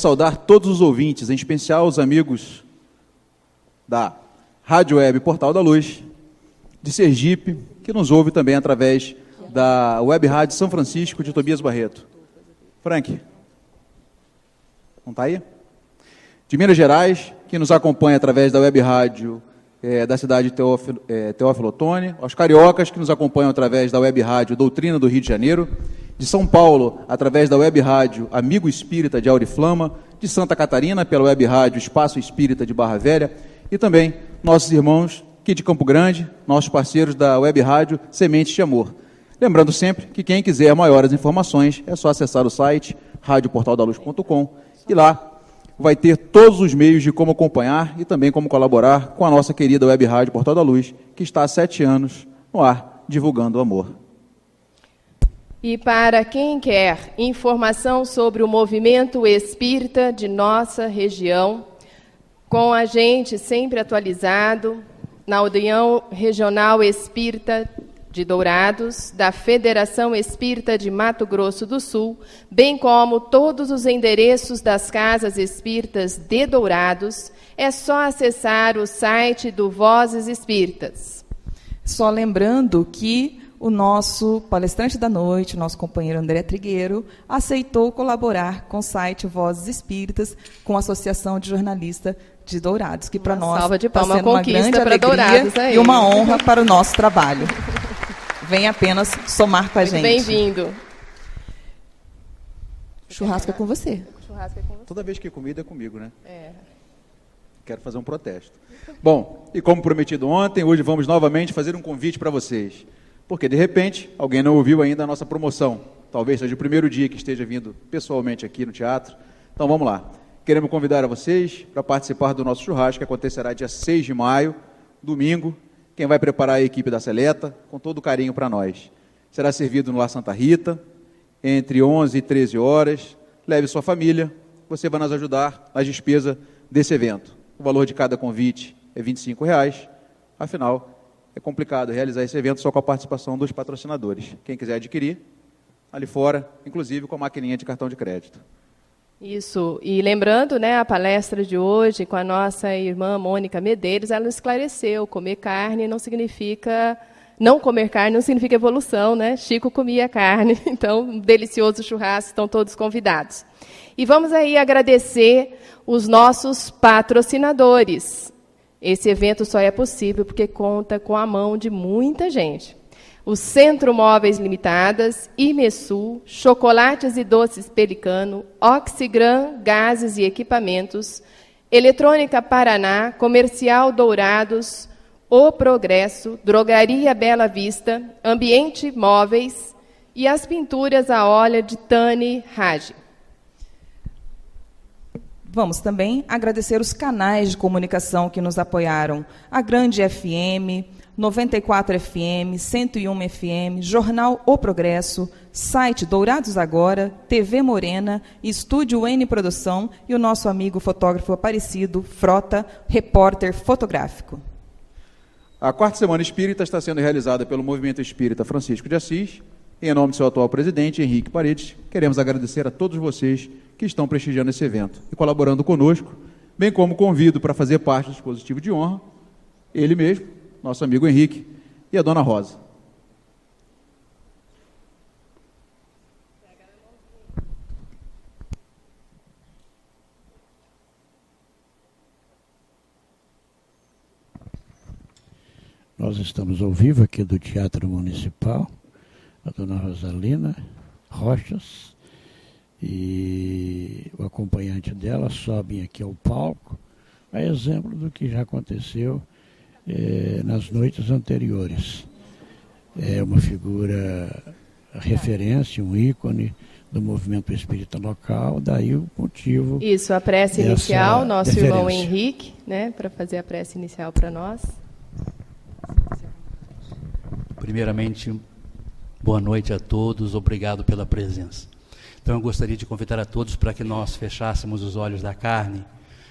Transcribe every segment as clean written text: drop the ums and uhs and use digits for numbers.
saudar todos os ouvintes, em especial os amigos da Rádio Web Portal da Luz, de Sergipe, que nos ouve também através da Web Rádio São Francisco de Tobias Barreto. Frank, não está aí? De Minas Gerais, que nos acompanha através da Web Rádio da cidade de Teófilo Otoni, aos cariocas, que nos acompanham através da Web Rádio Doutrina do Rio de Janeiro, de São Paulo, através da Web Rádio Amigo Espírita de Auriflama, de Santa Catarina, pela Web Rádio Espaço Espírita de Barra Velha, e também nossos irmãos aqui de Campo Grande, nossos parceiros da Web Rádio Sementes de Amor. Lembrando sempre que quem quiser maiores informações é só acessar o site radioportaldaluz.com e lá vai ter todos os meios de como acompanhar e também como colaborar com a nossa querida Web Rádio Portal da Luz, que está há 7 anos no ar, divulgando o amor. E para quem quer informação sobre o movimento espírita de nossa região, com a gente sempre atualizado na União Regional Espírita de Dourados, da Federação Espírita de Mato Grosso do Sul, bem como todos os endereços das Casas Espíritas de Dourados, é só acessar o site do Vozes Espíritas. Só lembrando que o nosso palestrante da noite, nosso companheiro André Trigueiro, aceitou colaborar com o site Vozes Espíritas, com a Associação de Jornalistas de Dourados, que para nós está sendo uma grande alegria e uma honra para o nosso trabalho. Vem apenas somar com a gente. Bem-vindo. Churrasco é com você. Churrasco é com você. Toda vez que é comida é comigo, né? É. Quero fazer um protesto. Bom, e como prometido ontem, hoje vamos novamente fazer um convite para vocês. Porque, de repente, alguém não ouviu ainda a nossa promoção. Talvez seja o primeiro dia que esteja vindo pessoalmente aqui no teatro. Então, vamos lá. Queremos convidar a vocês para participar do nosso churrasco, que acontecerá dia 6 de maio, domingo. Quem vai preparar a equipe da Seleta, com todo carinho para nós. Será servido no Lar Santa Rita, entre 11 e 13 horas. Leve sua família, você vai nos ajudar nas despesas desse evento. O valor de cada convite é R$ 25,00. Afinal, é complicado realizar esse evento só com a participação dos patrocinadores. Quem quiser adquirir, ali fora, inclusive com a maquininha de cartão de crédito. Isso, e lembrando, né, a palestra de hoje com a nossa irmã Mônica Medeiros, ela esclareceu, comer carne não significa, não comer carne não significa evolução, né? Chico comia carne, então, um delicioso churrasco, estão todos convidados. E vamos aí agradecer os nossos patrocinadores. Esse evento só é possível porque conta com a mão de muita gente. O Centro Móveis Limitadas, Imesul, Chocolates e Doces Pelicano, Oxigran, Gases e Equipamentos, Eletrônica Paraná, Comercial Dourados, O Progresso, Drogaria Bela Vista, Ambiente Móveis e as pinturas a óleo de Tani Raj. Vamos também agradecer os canais de comunicação que nos apoiaram. A Grande FM, 94 FM, 101 FM, Jornal O Progresso, site Dourados Agora, TV Morena, Estúdio N Produção e o nosso amigo fotógrafo Aparecido Frota, repórter fotográfico. A quarta Semana Espírita está sendo realizada pelo Movimento Espírita Francisco de Assis. Em nome do seu atual presidente, Henrique Paredes, queremos agradecer a todos vocês que estão prestigiando esse evento e colaborando conosco, bem como convido para fazer parte do dispositivo de honra, ele mesmo, nosso amigo Henrique, e a dona Rosa. Nós estamos ao vivo aqui do Teatro Municipal, a dona Rosalina Rochas e o acompanhante dela sobem aqui ao palco, a exemplo do que já aconteceu nas noites anteriores. É uma figura referência, um ícone do movimento espírita local, daí o motivo. Isso, a prece inicial, nosso irmão Henrique, né, para fazer a prece inicial para nós. Primeiramente, boa noite a todos, obrigado pela presença. Então eu gostaria de convidar a todos para que nós fechássemos os olhos da carne,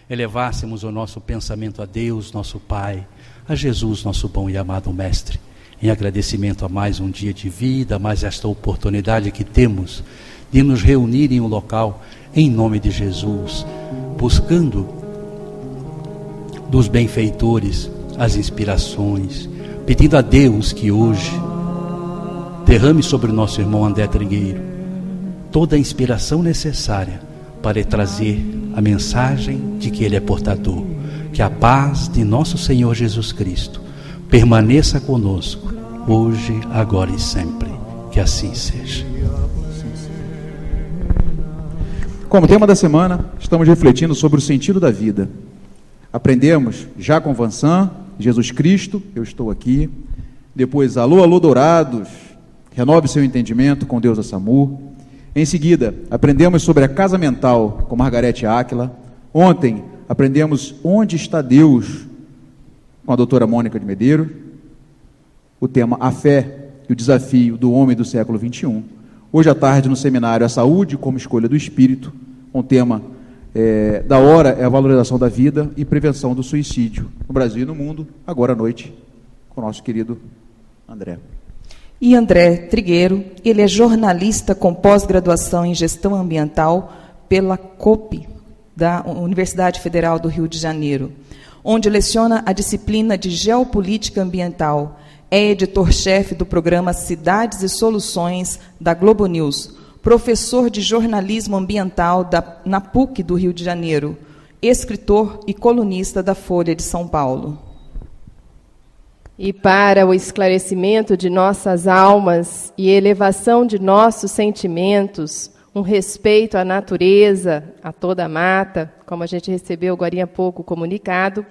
elevássemos o nosso pensamento a Deus, nosso Pai, a Jesus, nosso bom e amado Mestre, em agradecimento a mais um dia de vida, a mais esta oportunidade que temos de nos reunir em um local, em nome de Jesus, buscando dos benfeitores as inspirações, pedindo a Deus que hoje derrame sobre o nosso irmão André Trigueiro toda a inspiração necessária para trazer a mensagem de que ele é portador. Que a paz de nosso Senhor Jesus Cristo permaneça conosco, hoje, agora e sempre. Que assim seja. Como tema da semana, estamos refletindo sobre o sentido da vida. Aprendemos já com Vansan, Jesus Cristo, eu estou aqui. Depois, alô, alô, Dourados, renove seu entendimento com Deus a SAMU. Em seguida, aprendemos sobre a casa mental com Margarete Áquila. Ontem, aprendemos onde está Deus com a doutora Mônica de Medeiros. O tema a fé e o desafio do homem do século XXI. Hoje à tarde, no seminário A Saúde como Escolha do Espírito, um tema da hora é a valorização da vida e prevenção do suicídio no Brasil e no mundo, agora à noite, com o nosso querido André. E André Trigueiro, ele é jornalista com pós-graduação em Gestão Ambiental pela COPE, da Universidade Federal do Rio de Janeiro, onde leciona a disciplina de Geopolítica Ambiental. É editor-chefe do programa Cidades e Soluções da Globo News, professor de jornalismo ambiental na PUC do Rio de Janeiro, escritor e colunista da Folha de São Paulo. E para o esclarecimento de nossas almas e elevação de nossos sentimentos, um respeito à natureza, a toda a mata, como a gente recebeu agora há pouco comunicado,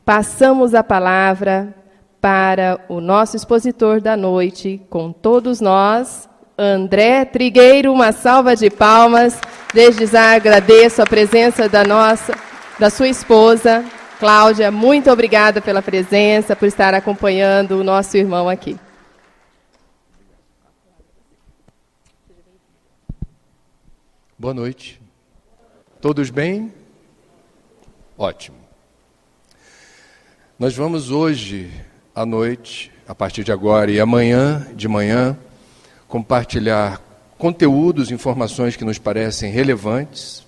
passamos a palavra para o nosso expositor da noite, com todos nós, André Trigueiro. Uma salva de palmas. Desde já agradeço a presença da sua esposa, Cláudia. Muito obrigada pela presença, por estar acompanhando o nosso irmão aqui. Boa noite. Todos bem? Ótimo. Nós vamos hoje à noite, a partir de agora e amanhã de manhã, compartilhar conteúdos, informações que nos parecem relevantes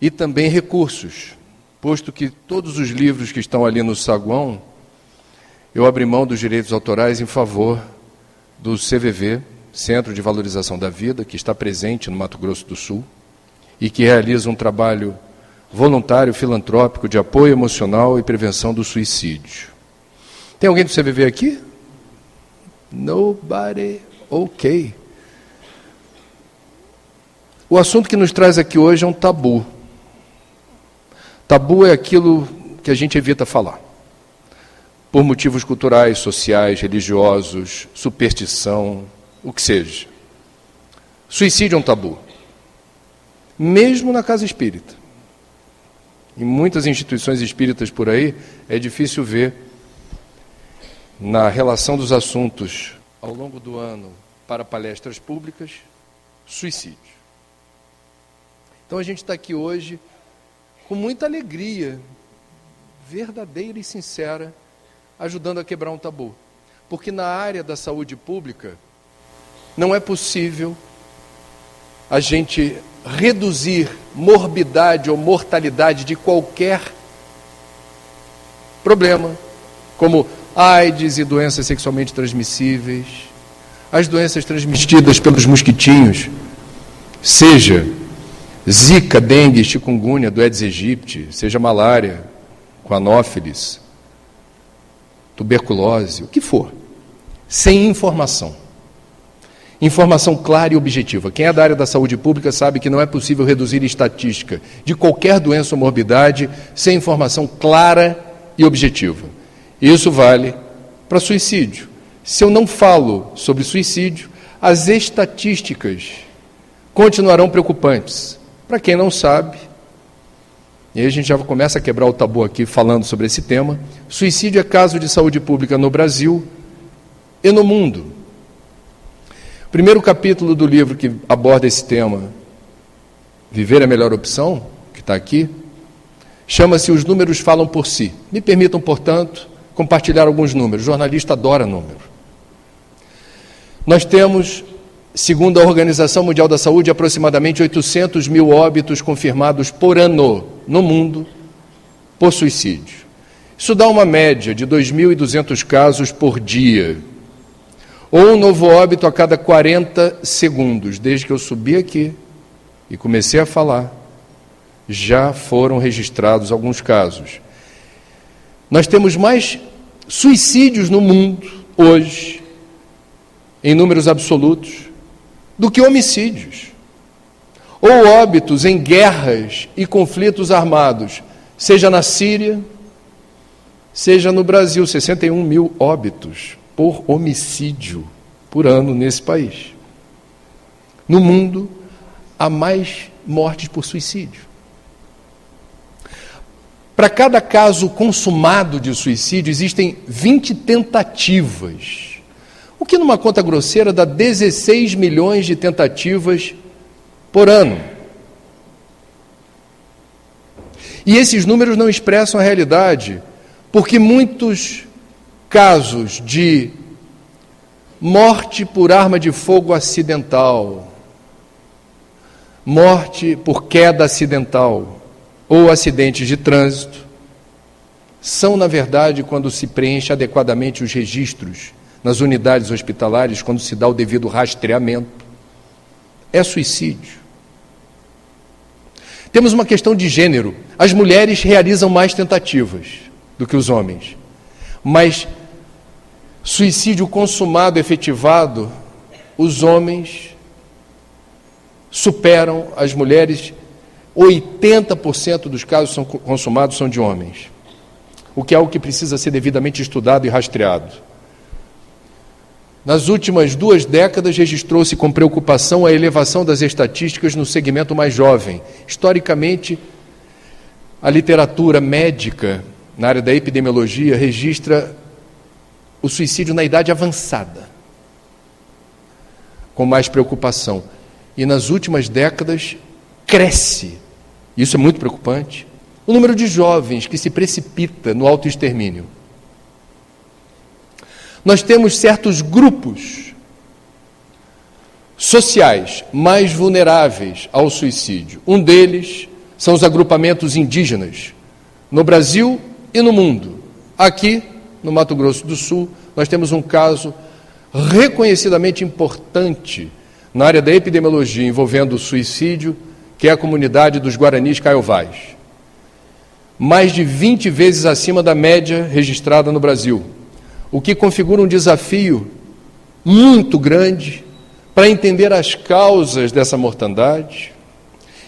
e também recursos, posto que todos os livros que estão ali no saguão, eu abri mão dos direitos autorais em favor do CVV, Centro de Valorização da Vida, que está presente no Mato Grosso do Sul e que realiza um trabalho voluntário, filantrópico, de apoio emocional e prevenção do suicídio. Tem alguém do CVV aqui? Nobody? Ok. O assunto que nos traz aqui hoje é um tabu. Tabu é aquilo que a gente evita falar. Por motivos culturais, sociais, religiosos, superstição, o que seja. Suicídio é um tabu. Mesmo na casa espírita. Em muitas instituições espíritas por aí, é difícil ver na relação dos assuntos ao longo do ano para palestras públicas, suicídio. Então a gente está aqui hoje com muita alegria, verdadeira e sincera, ajudando a quebrar um tabu. Porque na área da saúde pública, não é possível a gente reduzir morbidade ou mortalidade de qualquer problema, como AIDS e doenças sexualmente transmissíveis, as doenças transmitidas pelos mosquitinhos, seja zika, dengue, chikungunya, do Aedes aegypti, seja malária, com anófilis, tuberculose, o que for, sem informação. Informação clara e objetiva. Quem é da área da saúde pública sabe que não é possível reduzir estatística de qualquer doença ou morbidade sem informação clara e objetiva. Isso vale para suicídio. Se eu não falo sobre suicídio, as estatísticas continuarão preocupantes. Para quem não sabe, e aí a gente já começa a quebrar o tabu aqui falando sobre esse tema, suicídio é caso de saúde pública no Brasil e no mundo. O primeiro capítulo do livro que aborda esse tema, Viver é a Melhor Opção, que está aqui, chama-se Os Números Falam por Si. Me permitam, portanto, compartilhar alguns números. O jornalista adora número. Nós temos segundo a Organização Mundial da Saúde, aproximadamente 800 mil óbitos confirmados por ano no mundo por suicídio. Isso dá uma média de 2.200 casos por dia, ou um novo óbito a cada 40 segundos. Desde que eu subi aqui e comecei a falar, já foram registrados alguns casos. Nós temos mais suicídios no mundo hoje, em números absolutos, do que homicídios, ou óbitos em guerras e conflitos armados, seja na Síria, seja no Brasil. 61 mil óbitos por homicídio por ano nesse país. No mundo, há mais mortes por suicídio. Para cada caso consumado de suicídio, existem 20 tentativas, o que numa conta grosseira dá 16 milhões de tentativas por ano. E esses números não expressam a realidade, porque muitos casos de morte por arma de fogo acidental, morte por queda acidental ou acidentes de trânsito, são, na verdade, quando se preenche adequadamente os registros nas unidades hospitalares, quando se dá o devido rastreamento, é suicídio. Temos uma questão de gênero. As mulheres realizam mais tentativas do que os homens, mas suicídio consumado, efetivado, os homens superam as mulheres. 80% dos casos consumados são de homens, o que é algo que precisa ser devidamente estudado e rastreado. Nas últimas 2 décadas, registrou-se com preocupação a elevação das estatísticas no segmento mais jovem. Historicamente, a literatura médica, na área da epidemiologia, registra o suicídio na idade avançada, com mais preocupação. E nas últimas décadas, cresce, isso é muito preocupante, o número de jovens que se precipita no autoextermínio. Nós temos certos grupos sociais mais vulneráveis ao suicídio. Um deles são os agrupamentos indígenas, no Brasil e no mundo. Aqui, no Mato Grosso do Sul, nós temos um caso reconhecidamente importante na área da epidemiologia envolvendo o suicídio, que é a comunidade dos Guaranis Caiovás. Mais de 20 vezes acima da média registrada no Brasil, o que configura um desafio muito grande para entender as causas dessa mortandade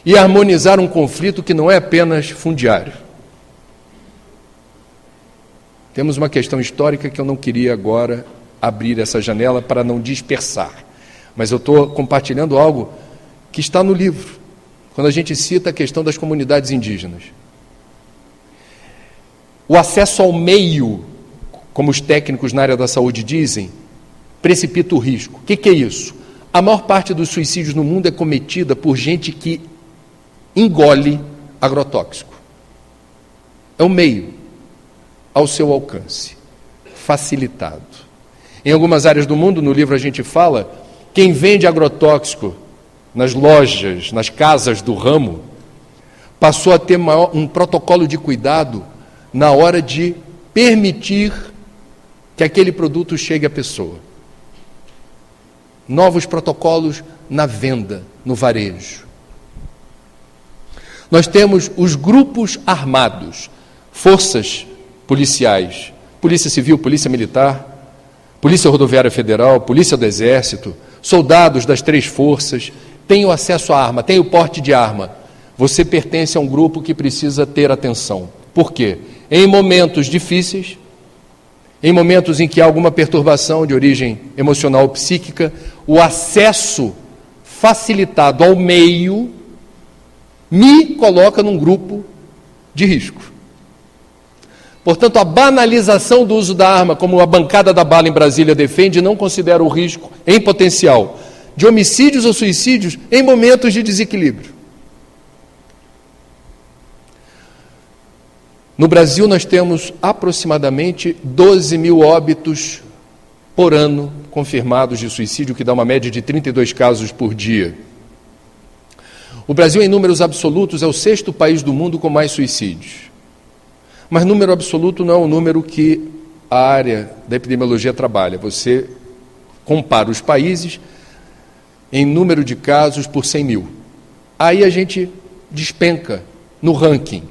e harmonizar um conflito que não é apenas fundiário. Temos uma questão histórica que eu não queria agora abrir essa janela para não dispersar, mas eu estou compartilhando algo que está no livro, quando a gente cita a questão das comunidades indígenas. O acesso ao meio, como os técnicos na área da saúde dizem, precipita o risco. O que é isso? A maior parte dos suicídios no mundo é cometida por gente que engole agrotóxico. É um meio ao seu alcance, facilitado. Em algumas áreas do mundo, no livro a gente fala, quem vende agrotóxico nas lojas, nas casas do ramo, passou a ter um protocolo de cuidado na hora de permitir que aquele produto chegue à pessoa. Novos protocolos na venda, no varejo. Nós temos os grupos armados, forças policiais, Polícia Civil, Polícia Militar, Polícia Rodoviária Federal, Polícia do Exército, soldados das 3 forças, têm o acesso à arma, têm o porte de arma. Você pertence a um grupo que precisa ter atenção. Por quê? Em momentos difíceis, em momentos em que há alguma perturbação de origem emocional ou psíquica, o acesso facilitado ao meio me coloca num grupo de risco. Portanto, a banalização do uso da arma, como a bancada da bala em Brasília defende, não considera o risco em potencial de homicídios ou suicídios em momentos de desequilíbrio. No Brasil, nós temos aproximadamente 12 mil óbitos por ano confirmados de suicídio, que dá uma média de 32 casos por dia. O Brasil, em números absolutos, é o 6º país do mundo com mais suicídios. Mas número absoluto não é o número que a área da epidemiologia trabalha. Você compara os países em número de casos por 100 mil. Aí a gente despenca no ranking.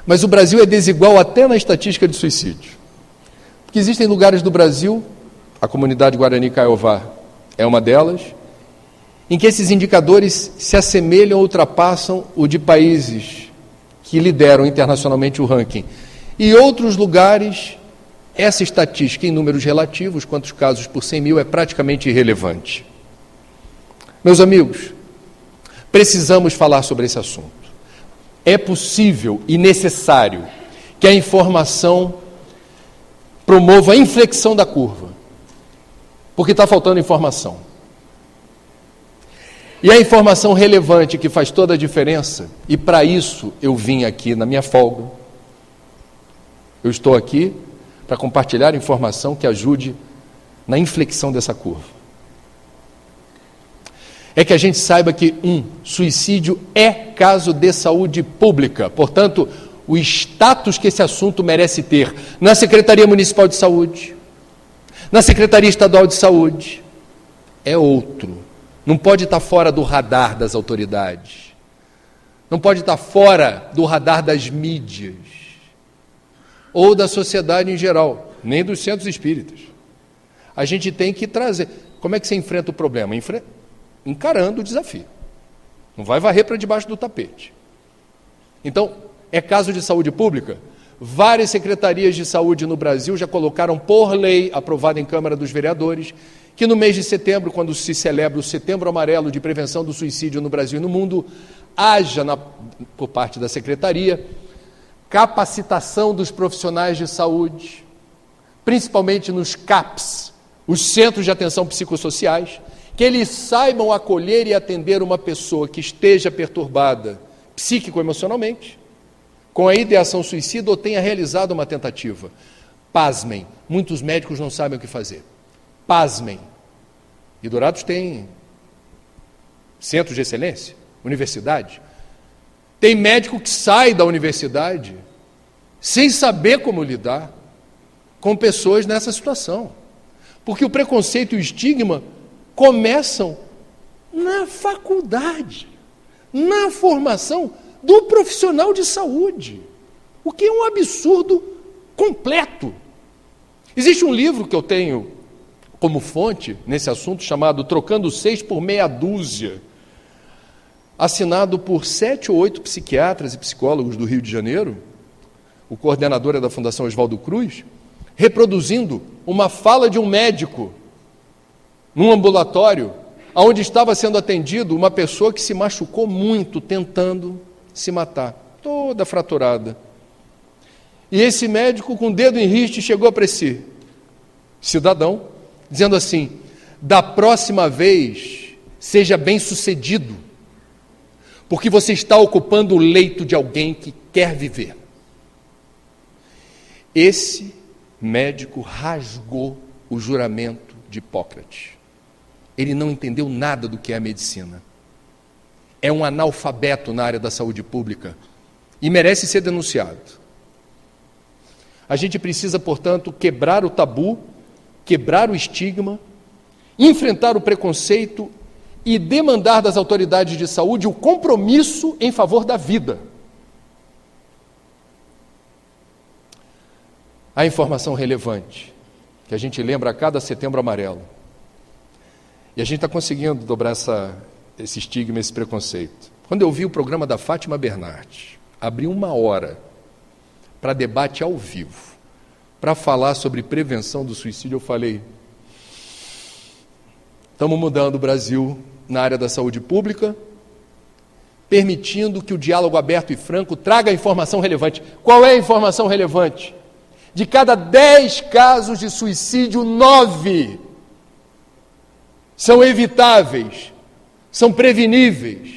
Mas o Brasil é desigual até na estatística de suicídio. Porque existem lugares do Brasil, a comunidade Guarani Kaiowá é uma delas, em que esses indicadores se assemelham ou ultrapassam o de países que lideram internacionalmente o ranking. E outros lugares, essa estatística em números relativos, quantos casos por 100 mil, é praticamente irrelevante. Meus amigos, precisamos falar sobre esse assunto. É possível e necessário que a informação promova a inflexão da curva, porque está faltando informação. E a informação relevante que faz toda a diferença, e para isso eu vim aqui na minha folga. Eu estou aqui para compartilhar informação que ajude na inflexão dessa curva. É que a gente saiba que, suicídio é caso de saúde pública. Portanto, o status que esse assunto merece ter na Secretaria Municipal de Saúde, na Secretaria Estadual de Saúde, é outro. Não pode estar fora do radar das autoridades. Não pode estar fora do radar das mídias. Ou da sociedade em geral, nem dos centros espíritas. A gente tem que trazer. Como é que você enfrenta o problema? Encarando o desafio. Não vai varrer para debaixo do tapete. Então, é caso de saúde pública? Várias secretarias de saúde no Brasil já colocaram por lei, aprovada em Câmara dos Vereadores, que no mês de setembro, quando se celebra o Setembro Amarelo de Prevenção do Suicídio no Brasil e no mundo, haja, por parte da Secretaria, capacitação dos profissionais de saúde, principalmente nos CAPs, os Centros de Atenção Psicossociais, que eles saibam acolher e atender uma pessoa que esteja perturbada psíquico-emocionalmente, com a ideação suicida ou tenha realizado uma tentativa. Pasmem, muitos médicos não sabem o que fazer. Pasmem. E Dourados tem centros de excelência, universidade. Tem médico que sai da universidade sem saber como lidar com pessoas nessa situação. Porque o preconceito e o estigma começam na faculdade, na formação do profissional de saúde, o que é um absurdo completo. Existe um livro que eu tenho como fonte nesse assunto, chamado Trocando 6 por Meia Dúzia, assinado por 7 ou 8 psiquiatras e psicólogos do Rio de Janeiro. O coordenador é da Fundação Oswaldo Cruz, reproduzindo uma fala de um médico num ambulatório, onde estava sendo atendido uma pessoa que se machucou muito tentando se matar, toda fraturada. E esse médico, com o dedo em riste, chegou para esse cidadão, dizendo assim: da próxima vez, seja bem-sucedido, porque você está ocupando o leito de alguém que quer viver. Esse médico rasgou o juramento de Hipócrates. Ele não entendeu nada do que é a medicina. É um analfabeto na área da saúde pública e merece ser denunciado. A gente precisa, portanto, quebrar o tabu, quebrar o estigma, enfrentar o preconceito e demandar das autoridades de saúde o compromisso em favor da vida. A informação relevante, que a gente lembra a cada Setembro Amarelo. E a gente está conseguindo dobrar esse estigma, esse preconceito. Quando eu vi o programa da Fátima Bernardes, abri 1 hora para debate ao vivo, para falar sobre prevenção do suicídio, eu falei: estamos mudando o Brasil na área da saúde pública, permitindo que o diálogo aberto e franco traga a informação relevante. Qual é a informação relevante? De cada 10 casos de suicídio, 9 são evitáveis, são preveníveis,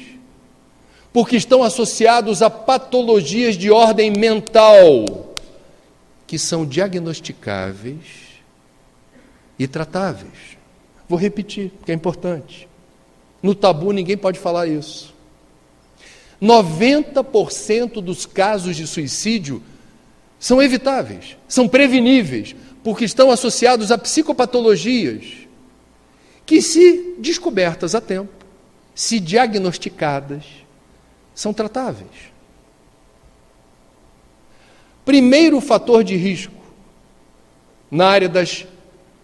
porque estão associados a patologias de ordem mental, que são diagnosticáveis e tratáveis. Vou repetir, porque é importante. No tabu ninguém pode falar isso. 90% dos casos de suicídio são evitáveis, são preveníveis, porque estão associados a psicopatologias que, se descobertas a tempo, se diagnosticadas, são tratáveis. Primeiro fator de risco na área das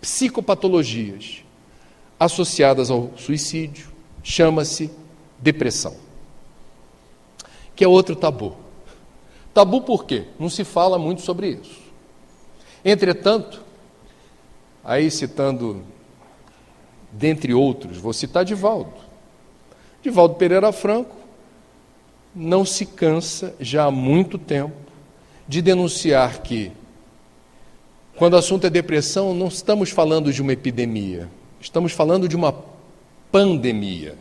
psicopatologias associadas ao suicídio chama-se depressão, que é outro tabu. Tabu por quê? Não se fala muito sobre isso. Entretanto, aí citando, dentre outros, vou citar Divaldo. Divaldo Pereira Franco não se cansa, já há muito tempo, de denunciar que, quando o assunto é depressão, não estamos falando de uma epidemia, estamos falando de uma pandemia.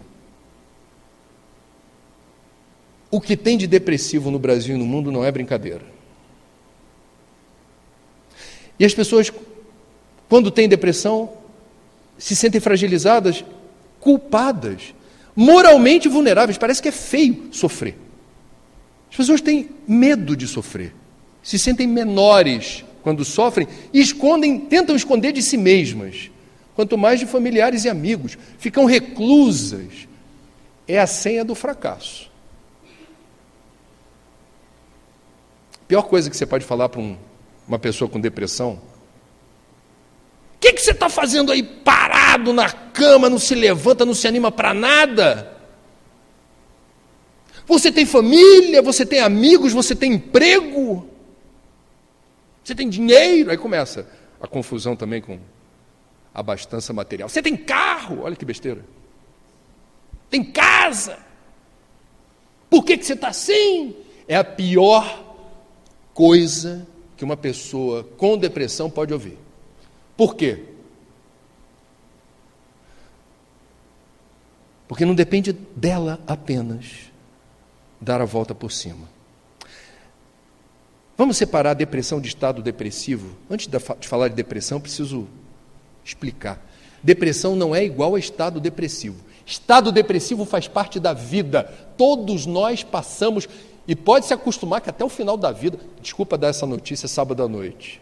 O que tem de depressivo no Brasil e no mundo não é brincadeira. E as pessoas, quando têm depressão, se sentem fragilizadas, culpadas, moralmente vulneráveis. Parece que é feio sofrer. As pessoas têm medo de sofrer, se sentem menores quando sofrem e tentam esconder de si mesmas, quanto mais de familiares e amigos. Ficam reclusas. É a senha do fracasso. A pior coisa que você pode falar para uma pessoa com depressão: o que você está fazendo aí parado na cama, não se levanta, não se anima para nada? Você tem família, você tem amigos, você tem emprego, você tem dinheiro. Aí começa a confusão também com a abastança material. Você tem carro, olha que besteira. Tem casa. Por que você está assim? É a pior coisa que uma pessoa com depressão pode ouvir. Por quê? Porque não depende dela apenas dar a volta por cima. Vamos separar a depressão de estado depressivo? Antes de falar de depressão, preciso explicar. Depressão não é igual a estado depressivo. Estado depressivo faz parte da vida. Todos nós passamos, e pode se acostumar que até o final da vida... Desculpa dar essa notícia sábado à noite.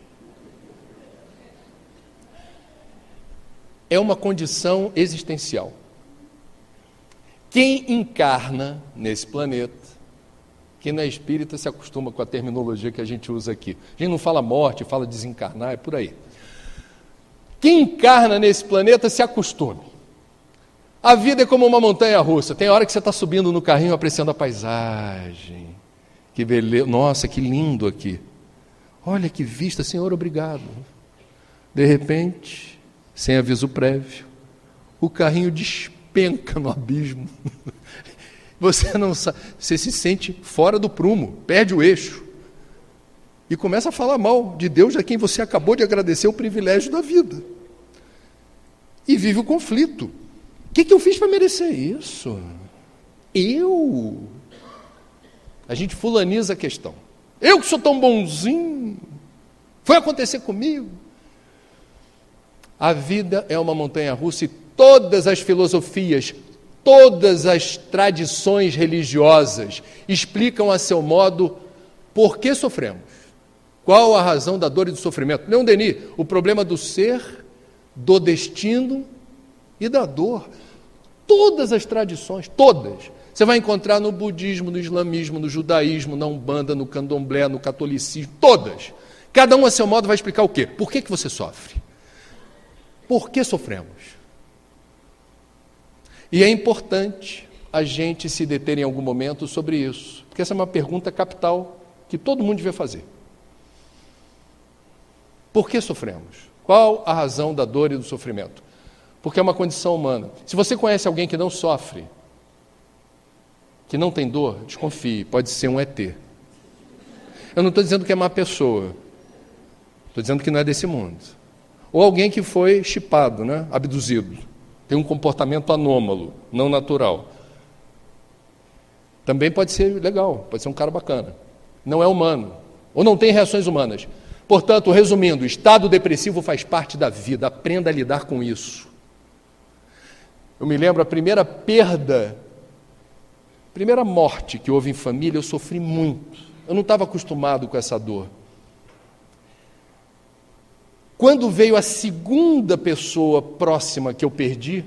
É uma condição existencial. Quem encarna nesse planeta, quem não é espírita se acostuma com a terminologia que a gente usa aqui. A gente não fala morte, fala desencarnar, é por aí. Quem encarna nesse planeta se acostume. A vida é como uma montanha-russa. Tem hora que você está subindo no carrinho, apreciando a paisagem. Que beleza, nossa, que lindo aqui. Olha que vista, Senhor, obrigado. De repente, sem aviso prévio, o carrinho despenca no abismo. Você não sabe, você se sente fora do prumo, perde o eixo. E começa a falar mal de Deus, a quem você acabou de agradecer o privilégio da vida. E vive o conflito. O que eu fiz para merecer isso? A gente fulaniza a questão. Eu que sou tão bonzinho, foi acontecer comigo. A vida é uma montanha-russa e todas as filosofias, todas as tradições religiosas explicam a seu modo por que sofremos. Qual a razão da dor e do sofrimento? Leon Denis, o problema do ser, do destino e da dor. Todas as tradições, todas. Você vai encontrar no budismo, no islamismo, no judaísmo, na umbanda, no candomblé, no catolicismo, todas. Cada um a seu modo vai explicar o quê? Por que você sofre? Por que sofremos? E é importante a gente se deter em algum momento sobre isso, porque essa é uma pergunta capital que todo mundo devia fazer. Por que sofremos? Qual a razão da dor e do sofrimento? Porque é uma condição humana. Se você conhece alguém que não sofre, que não tem dor, desconfie, pode ser um ET. Eu não estou dizendo que é má pessoa, estou dizendo que não é desse mundo. Ou alguém que foi chipado, né? Abduzido, tem um comportamento anômalo, não natural. Também pode ser legal, pode ser um cara bacana. Não é humano, ou não tem reações humanas. Portanto, resumindo, o estado depressivo faz parte da vida, aprenda a lidar com isso. Eu me lembro a primeira perda, primeira morte que houve em família, eu sofri muito. Eu não estava acostumado com essa dor. Quando veio a segunda pessoa próxima que eu perdi,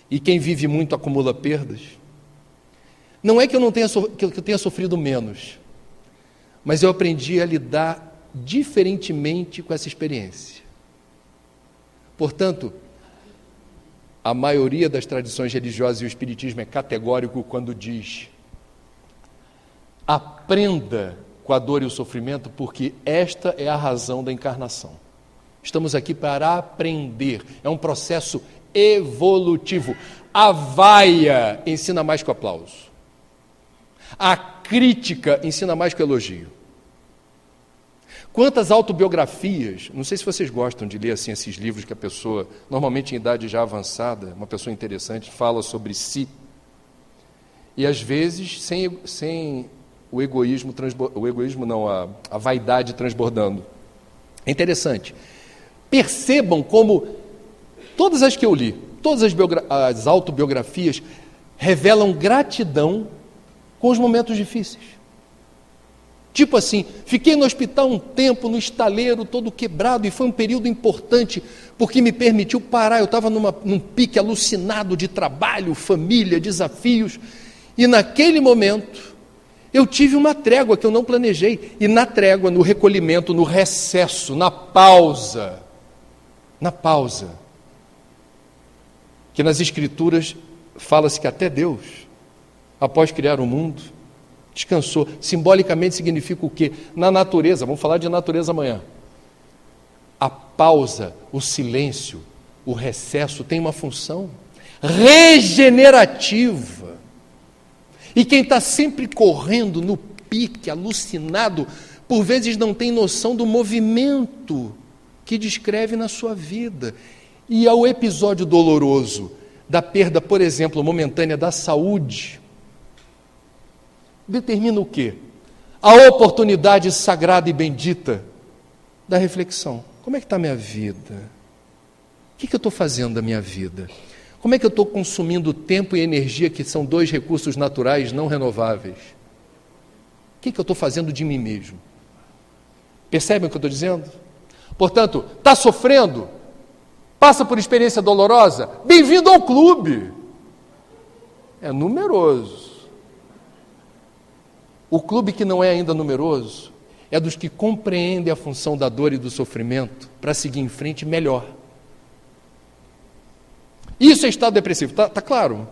e quem vive muito acumula perdas, não é que eu tenha sofrido menos, mas eu aprendi a lidar diferentemente com essa experiência. Portanto, a maioria das tradições religiosas e o espiritismo é categórico quando diz: aprenda com a dor e o sofrimento, porque esta é a razão da encarnação. Estamos aqui para aprender, é um processo evolutivo. A vaia ensina mais que o aplauso. A crítica ensina mais que o elogio. Quantas autobiografias, não sei se vocês gostam de ler assim esses livros que a pessoa, normalmente em idade já avançada, uma pessoa interessante, fala sobre si, e às vezes sem o egoísmo não, a vaidade transbordando. É interessante. Percebam como todas as que eu li, todas as autobiografias revelam gratidão com os momentos difíceis. Tipo assim, fiquei no hospital um tempo, no estaleiro, todo quebrado, e foi um período importante, porque me permitiu parar. Eu estava num pique alucinado de trabalho, família, desafios, e naquele momento eu tive uma trégua que eu não planejei, e na trégua, no recolhimento, no recesso, na pausa, que nas Escrituras fala-se que até Deus, após criar o mundo, descansou. Simbolicamente significa o quê? Na natureza, vamos falar de natureza amanhã. A pausa, o silêncio, o recesso tem uma função regenerativa. E quem está sempre correndo no pique, alucinado, por vezes não tem noção do movimento que descreve na sua vida. E ao episódio doloroso da perda, por exemplo, momentânea da saúde, determina o quê? A oportunidade sagrada e bendita da reflexão. Como é que está a minha vida? O que eu estou fazendo da minha vida? Como é que eu estou consumindo tempo e energia, que são dois recursos naturais não renováveis? O que eu estou fazendo de mim mesmo? Percebem o que eu estou dizendo? Portanto, está sofrendo? Passa por experiência dolorosa? Bem-vindo ao clube! É numeroso. O clube que não é ainda numeroso é dos que compreendem a função da dor e do sofrimento para seguir em frente melhor. Isso é estado depressivo, tá claro?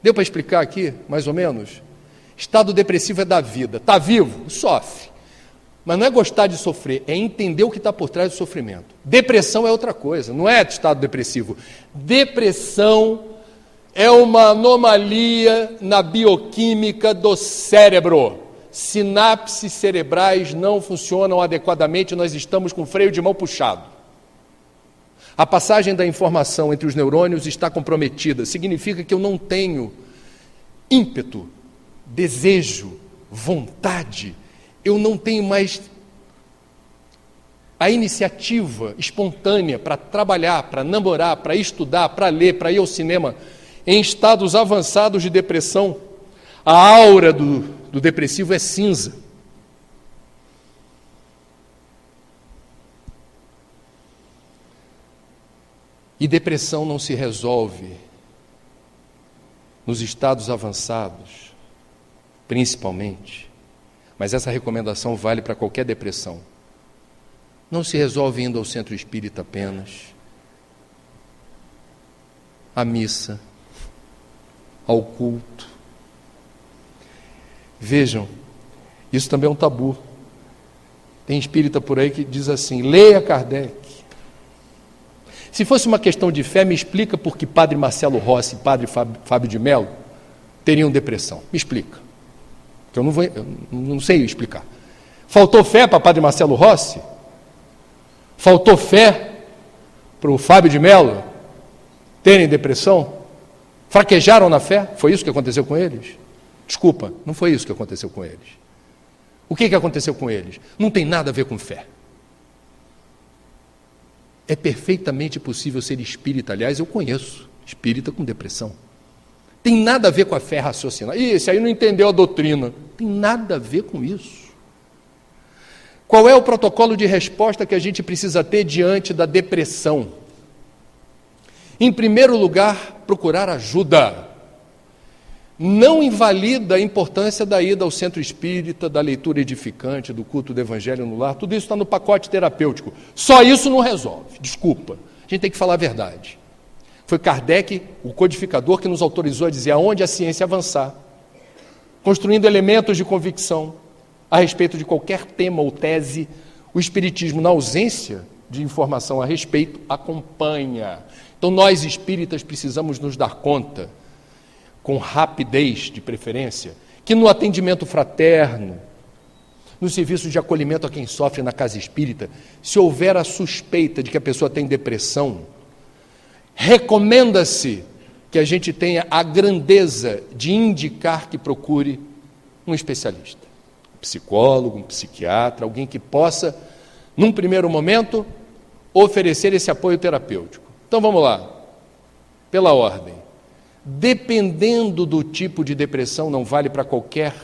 Deu para explicar aqui, mais ou menos? Estado depressivo é da vida. Está vivo? Sofre. Mas não é gostar de sofrer, é entender o que está por trás do sofrimento. Depressão é outra coisa, não é estado depressivo. Depressão é uma anomalia na bioquímica do cérebro. Sinapses cerebrais não funcionam adequadamente, nós estamos com o freio de mão puxado. A passagem da informação entre os neurônios está comprometida. Significa que eu não tenho ímpeto, desejo, vontade. Eu não tenho mais a iniciativa espontânea para trabalhar, para namorar, para estudar, para ler, para ir ao cinema. Em estados avançados de depressão, a aura do depressivo é cinza. E depressão não se resolve nos estados avançados, principalmente, mas essa recomendação vale para qualquer depressão. Não se resolve indo ao centro espírita apenas, à missa, ao culto. Vejam, isso também é um tabu. Tem espírita por aí que diz assim: leia Kardec. Se fosse uma questão de fé, me explica por que Padre Marcelo Rossi e Padre Fábio de Mello teriam depressão. Me explica. Que eu não sei explicar. Faltou fé para Padre Marcelo Rossi? Faltou fé para o Fábio de Mello terem depressão? Fraquejaram na fé? Foi isso que aconteceu com eles? Desculpa, não foi isso que aconteceu com eles. O que aconteceu com eles? Não tem nada a ver com fé. É perfeitamente possível ser espírita. Aliás, eu conheço espírita com depressão. Tem nada a ver com a fé raciocinada. Ih, esse aí não entendeu a doutrina. Tem nada a ver com isso. Qual é o protocolo de resposta que a gente precisa ter diante da depressão? Em primeiro lugar, procurar ajuda. Não invalida a importância da ida ao centro espírita, da leitura edificante, do culto do evangelho no lar. Tudo isso está no pacote terapêutico. Só isso não resolve. Desculpa. A gente tem que falar a verdade. Foi Kardec, o codificador, que nos autorizou a dizer aonde a ciência avançar, construindo elementos de convicção a respeito de qualquer tema ou tese. O espiritismo, na ausência de informação a respeito, acompanha. Então nós espíritas precisamos nos dar conta, com rapidez de preferência, que no atendimento fraterno, no serviço de acolhimento a quem sofre na casa espírita, se houver a suspeita de que a pessoa tem depressão, recomenda-se que a gente tenha a grandeza de indicar que procure um especialista, um psicólogo, um psiquiatra, alguém que possa, num primeiro momento, oferecer esse apoio terapêutico. Então vamos lá, pela ordem. Dependendo do tipo de depressão, não vale para qualquer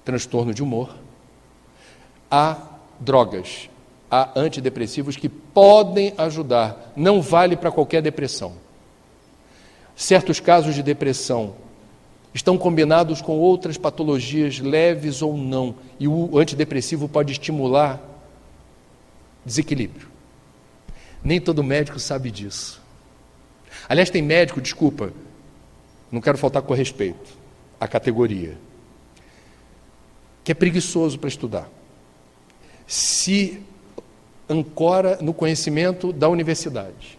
transtorno de humor. Há drogas, há antidepressivos que podem ajudar, não vale para qualquer depressão. Certos casos de depressão estão combinados com outras patologias leves ou não, e o antidepressivo pode estimular desequilíbrio. Nem todo médico sabe disso. Aliás, tem médico, desculpa, não quero faltar com respeito à categoria, que é preguiçoso para estudar. Se ancora no conhecimento da universidade.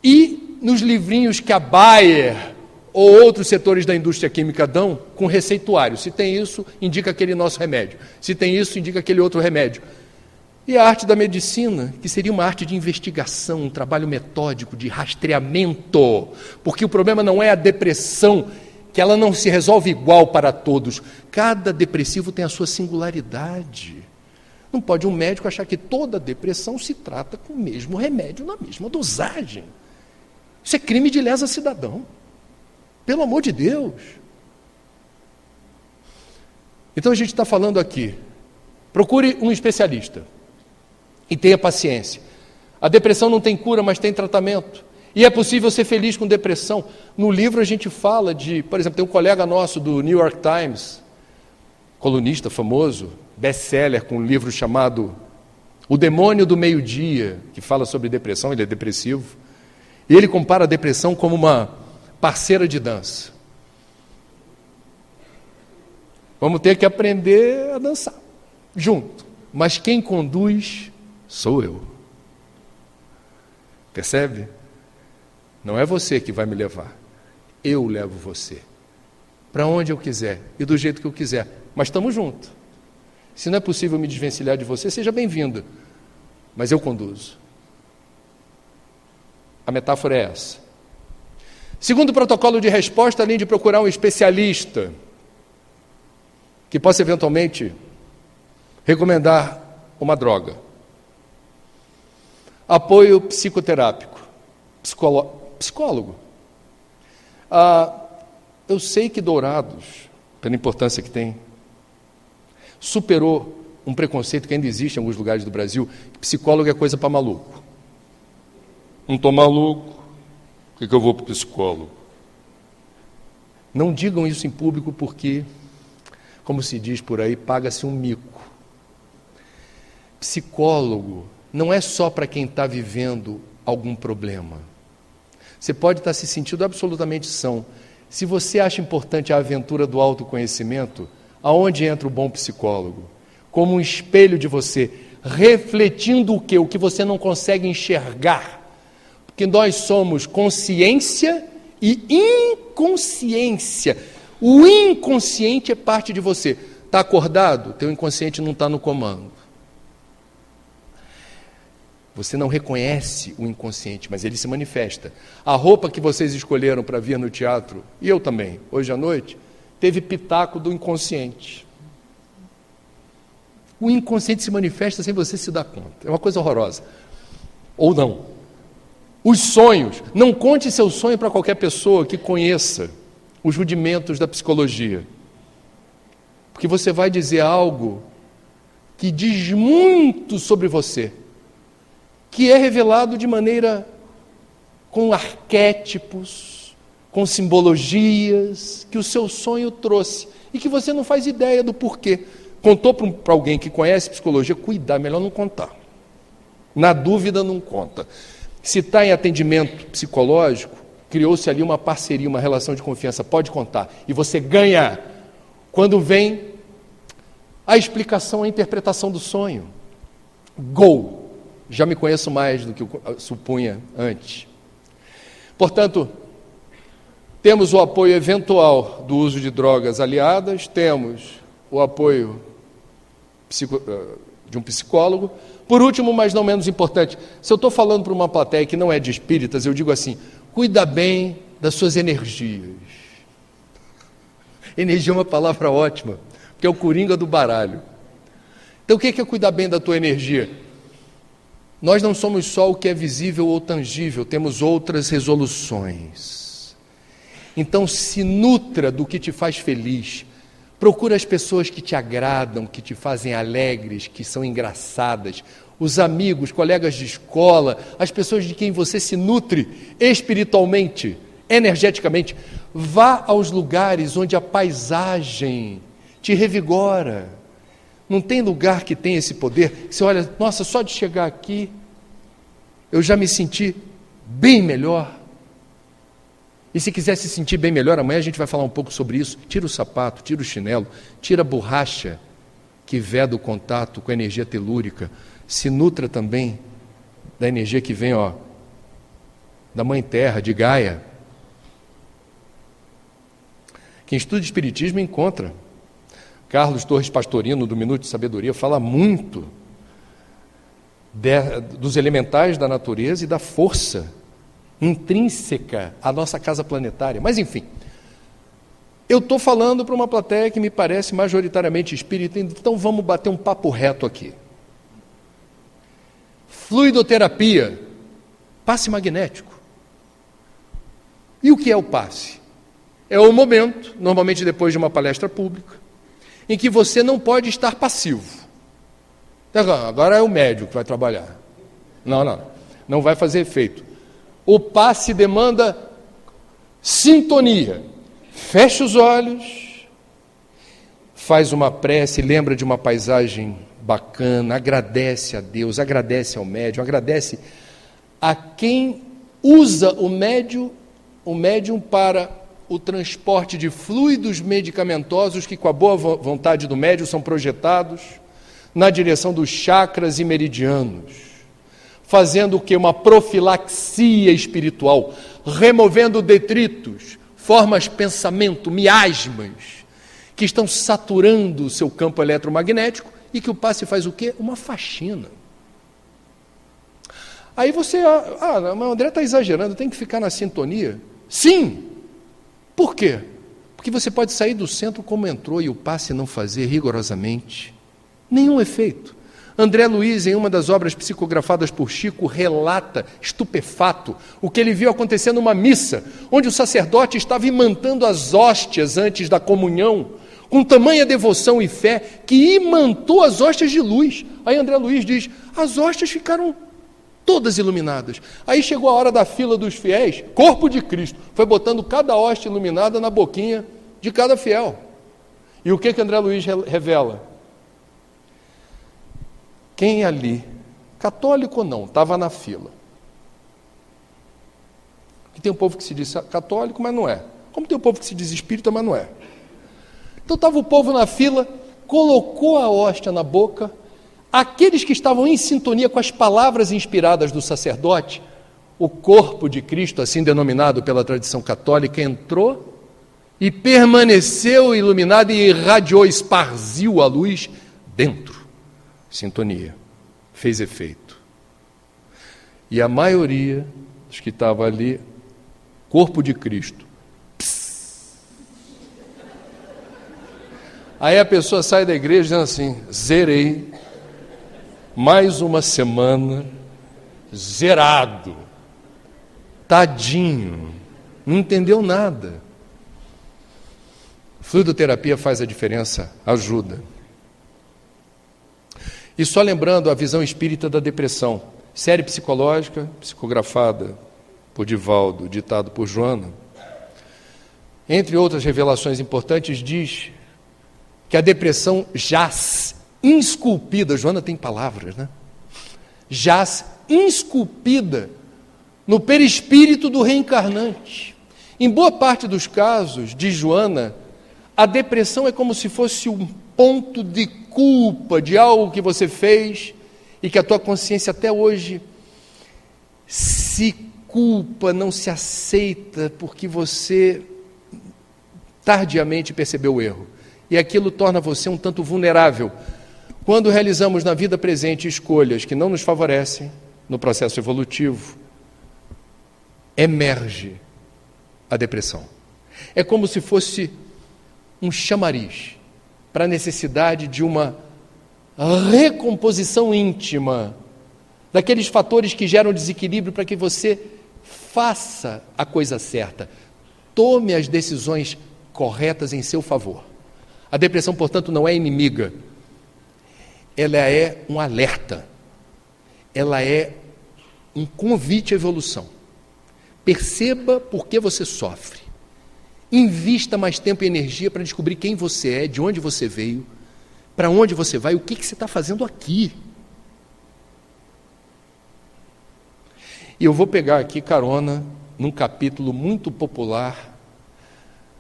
E nos livrinhos que a Bayer ou outros setores da indústria química dão, com receituário. Se tem isso, indica aquele nosso remédio. Se tem isso, indica aquele outro remédio. E a arte da medicina, que seria uma arte de investigação, um trabalho metódico, de rastreamento, porque o problema não é a depressão, que ela não se resolve igual para todos. Cada depressivo tem a sua singularidade. Não pode um médico achar que toda depressão se trata com o mesmo remédio, na mesma dosagem. Isso é crime de lesa cidadão. Pelo amor de Deus. Então a gente está falando aqui, procure um especialista. E tenha paciência. A depressão não tem cura, mas tem tratamento. E é possível ser feliz com depressão. No livro a gente fala de, por exemplo, tem um colega nosso do New York Times, colunista famoso, best-seller, com um livro chamado O Demônio do Meio-Dia, que fala sobre depressão, ele é depressivo. E ele compara a depressão como uma parceira de dança. Vamos ter que aprender a dançar junto. Mas quem conduz sou eu. Percebe? Não é você que vai me levar. Eu levo você. Para onde eu quiser e do jeito que eu quiser. Mas estamos juntos. Se não é possível me desvencilhar de você, seja bem-vinda. Mas eu conduzo. A metáfora é essa. Segundo protocolo de resposta, além de procurar um especialista que possa eventualmente recomendar uma droga. Apoio psicoterápico, psicólogo. Eu sei que Dourados, pela importância que tem, superou um preconceito que ainda existe em alguns lugares do Brasil, que psicólogo é coisa para maluco. Não estou maluco, por que eu vou para o psicólogo? Não digam isso em público porque, como se diz por aí, paga-se um mico. Psicólogo não é só para quem está vivendo algum problema. Você pode estar se sentindo absolutamente são. Se você acha importante a aventura do autoconhecimento, aonde entra o bom psicólogo? Como um espelho de você, refletindo o quê? O que você não consegue enxergar. Porque nós somos consciência e inconsciência. O inconsciente é parte de você. Está acordado? Teu inconsciente não está no comando. Você não reconhece o inconsciente, mas ele se manifesta. A roupa que vocês escolheram para vir no teatro, e eu também, hoje à noite, teve pitaco do inconsciente. o inconsciente se manifesta sem você se dar conta. É uma coisa horrorosa. Ou não. Os sonhos. Não conte seu sonho para qualquer pessoa que conheça os rudimentos da psicologia. Porque você vai dizer algo que diz muito sobre você, que é revelado de maneira com arquétipos, com simbologias, que o seu sonho trouxe, e que você não faz ideia do porquê. Contou para alguém que conhece psicologia, cuidar, melhor não contar. Na dúvida, não conta. Se está em atendimento psicológico, criou-se ali uma parceria, uma relação de confiança, pode contar. E você ganha quando vem a explicação, a interpretação do sonho. Gol! Já me conheço mais do que eu supunha antes. Portanto, temos o apoio eventual do uso de drogas aliadas, temos o apoio de um psicólogo. Por último, mas não menos importante, se eu estou falando para uma plateia que não é de espíritas, eu digo assim, cuida bem das suas energias. Energia é uma palavra ótima, porque é o coringa do baralho. Então o que é cuidar bem da tua energia? Nós não somos só o que é visível ou tangível, temos outras resoluções. Então se nutra do que te faz feliz. Procura as pessoas que te agradam, que te fazem alegres, que são engraçadas, os amigos, colegas de escola, as pessoas de quem você se nutre espiritualmente, energeticamente. Vá aos lugares onde a paisagem te revigora. Não tem lugar que tem esse poder. Você olha, nossa, só de chegar aqui, eu já me senti bem melhor. E se quiser se sentir bem melhor, amanhã a gente vai falar um pouco sobre isso. Tira o sapato, tira o chinelo, tira a borracha que veda o contato com a energia telúrica. Se nutra também da energia que vem, da Mãe Terra, de Gaia. Quem estuda Espiritismo encontra. Carlos Torres Pastorino, do Minuto de Sabedoria, fala muito dos elementais da natureza e da força intrínseca à nossa casa planetária. Mas, enfim, eu estou falando para uma plateia que me parece majoritariamente espírita, então vamos bater um papo reto aqui. Fluidoterapia, passe magnético. E o que é o passe? É o momento, normalmente depois de uma palestra pública, em que você não pode estar passivo. Agora é o médico que vai trabalhar. Não vai fazer efeito. O passe demanda sintonia. Fecha os olhos, faz uma prece, lembra de uma paisagem bacana, agradece a Deus, agradece ao médium, agradece a quem usa o médium para o transporte de fluidos medicamentosos que, com a boa vontade do médium, são projetados na direção dos chakras e meridianos. Fazendo o que? Uma profilaxia espiritual, removendo detritos, formas de pensamento, miasmas, que estão saturando o seu campo eletromagnético e que o passe faz o quê? Uma faxina. Aí você, mas o André está exagerando, tem que ficar na sintonia? Sim! Por quê? Porque você pode sair do centro como entrou e o passe não fazer rigorosamente nenhum efeito. André Luiz, em uma das obras psicografadas por Chico, relata, estupefato, o que ele viu acontecer numa missa, onde o sacerdote estava imantando as hóstias antes da comunhão, com tamanha devoção e fé, que imantou as hóstias de luz. Aí André Luiz diz, as hóstias ficaram todas iluminadas. Aí chegou a hora da fila dos fiéis, corpo de Cristo, foi botando cada hóstia iluminada na boquinha de cada fiel. E o que André Luiz revela? Quem ali, católico ou não, estava na fila. E tem um povo que se diz católico, mas não é. Como tem um povo que se diz espírita, mas não é. Então estava o povo na fila, colocou a hóstia na boca. Aqueles que estavam em sintonia com as palavras inspiradas do sacerdote, o corpo de Cristo, assim denominado pela tradição católica, entrou e permaneceu iluminado e irradiou, esparziu a luz dentro. Sintonia. Fez efeito. E a maioria dos que estava ali, corpo de Cristo. Aí a pessoa sai da igreja dizendo assim: zerei, mais uma semana, zerado, tadinho, não entendeu nada. Fluidoterapia faz a diferença, ajuda. E só lembrando a visão espírita da depressão, série psicológica, psicografada por Divaldo, ditado por Joana, entre outras revelações importantes, diz que a depressão jaz esculpida, Joana tem palavras, né? Jaz esculpida no perispírito do reencarnante. Em boa parte dos casos, diz Joana, a depressão é como se fosse um ponto de culpa de algo que você fez e que a tua consciência até hoje se culpa, não se aceita porque você tardiamente percebeu o erro. E aquilo torna você um tanto vulnerável. Quando realizamos na vida presente escolhas que não nos favorecem no processo evolutivo, emerge a depressão. É como se fosse um chamariz para a necessidade de uma recomposição íntima daqueles fatores que geram desequilíbrio para que você faça a coisa certa, tome as decisões corretas em seu favor. A depressão, portanto, não é inimiga, ela é um alerta, ela é um convite à evolução. Perceba por que você sofre. Invista mais tempo e energia para descobrir quem você é, de onde você veio, para onde você vai, o que você está fazendo aqui. E eu vou pegar aqui carona num capítulo muito popular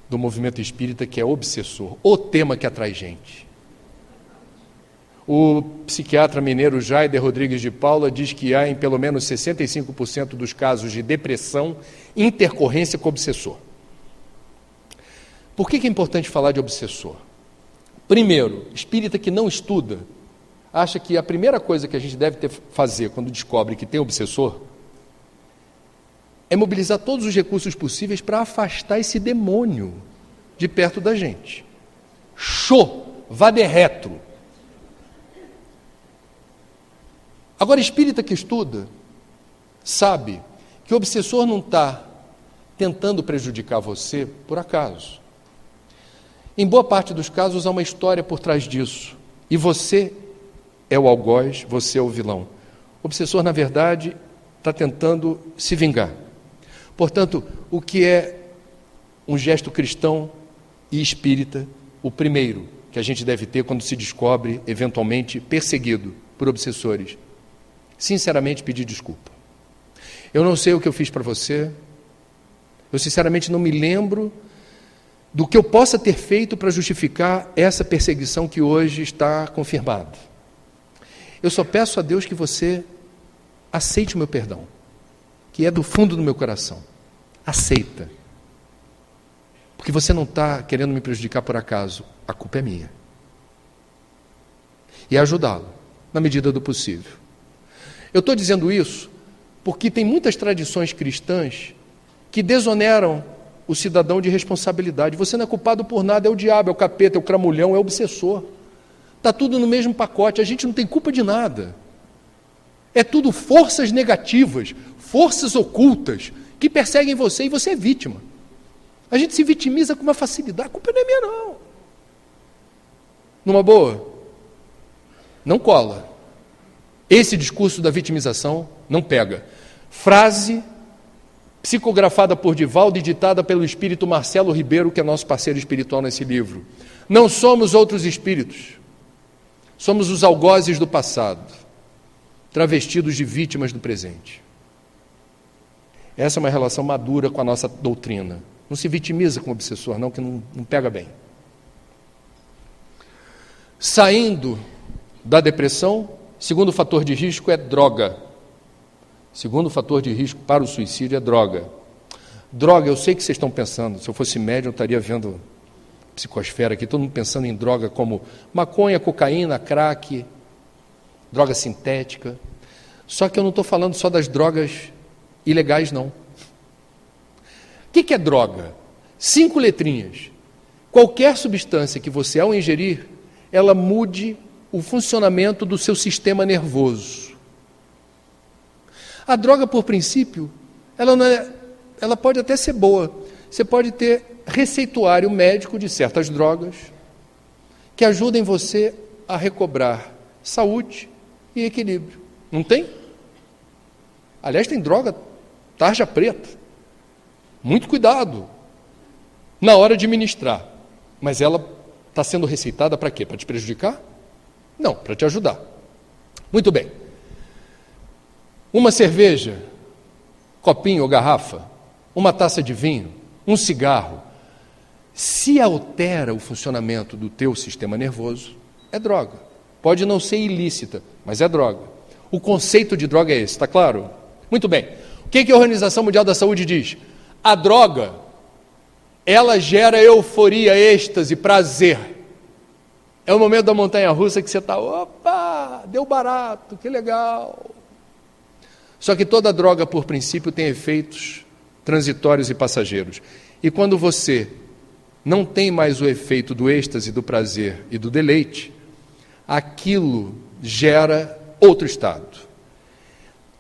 do movimento espírita, que é obsessor, o tema que atrai gente. O psiquiatra mineiro Jaider Rodrigues de Paula diz que há em pelo menos 65% dos casos de depressão intercorrência com obsessor. Por que é importante falar de obsessor? Primeiro, espírita que não estuda, acha que a primeira coisa que a gente deve fazer quando descobre que tem obsessor é mobilizar todos os recursos possíveis para afastar esse demônio de perto da gente. Show! Vá de retro. Agora, espírita que estuda, sabe que o obsessor não está tentando prejudicar você por acaso. Em boa parte dos casos há uma história por trás disso. E você é o algoz, você é o vilão. O obsessor, na verdade, está tentando se vingar. Portanto, o que é um gesto cristão e espírita, o primeiro que a gente deve ter quando se descobre, eventualmente, perseguido por obsessores? Sinceramente, pedir desculpa. Eu não sei o que eu fiz para você, eu sinceramente não me lembro do que eu possa ter feito para justificar essa perseguição que hoje está confirmada. Eu só peço a Deus que você aceite o meu perdão, que é do fundo do meu coração. Aceita. Porque você não está querendo me prejudicar por acaso. A culpa é minha. E ajudá-lo, na medida do possível. Eu estou dizendo isso porque tem muitas tradições cristãs que desoneram o cidadão de responsabilidade. Você não é culpado por nada, é o diabo, é o capeta, é o cramulhão, é o obsessor. Está tudo no mesmo pacote, a gente não tem culpa de nada. É tudo forças negativas, forças ocultas, que perseguem você e você é vítima. A gente se vitimiza com uma facilidade, a culpa não é minha não. Numa boa, não cola. Esse discurso da vitimização não pega. Frase psicografada por Divaldo e ditada pelo espírito Marcelo Ribeiro, que é nosso parceiro espiritual nesse livro. Não somos outros espíritos. Somos os algozes do passado, travestidos de vítimas do presente. Essa é uma relação madura com a nossa doutrina. Não se vitimiza com o obsessor, não, que não pega bem. Saindo da depressão, segundo fator de risco é droga. Segundo fator de risco para o suicídio é droga. Droga, eu sei que vocês estão pensando, se eu fosse médium eu estaria vendo psicosfera aqui, todo mundo pensando em droga como maconha, cocaína, crack, droga sintética. Só que eu não estou falando só das drogas ilegais, não. O que é droga? 5 letrinhas. qualquer substância que você, ao ingerir, ela mude o funcionamento do seu sistema nervoso. A droga, por princípio, ela pode até ser boa. Você pode ter receituário médico de certas drogas que ajudem você a recobrar saúde e equilíbrio. Não tem? Aliás, tem droga tarja preta. Muito cuidado na hora de ministrar. Mas ela está sendo receitada para quê? Para te prejudicar? Não, para te ajudar. Muito bem. Uma cerveja, copinho ou garrafa, uma taça de vinho, um cigarro, se altera o funcionamento do teu sistema nervoso, é droga. Pode não ser ilícita, mas é droga. O conceito de droga é esse, está claro? Muito bem. O que a Organização Mundial da Saúde diz? A droga, ela gera euforia, êxtase, prazer. É o momento da montanha-russa que você está, opa, deu barato, que legal. Só que toda droga, por princípio, tem efeitos transitórios e passageiros. E quando você não tem mais o efeito do êxtase, do prazer e do deleite, aquilo gera outro estado.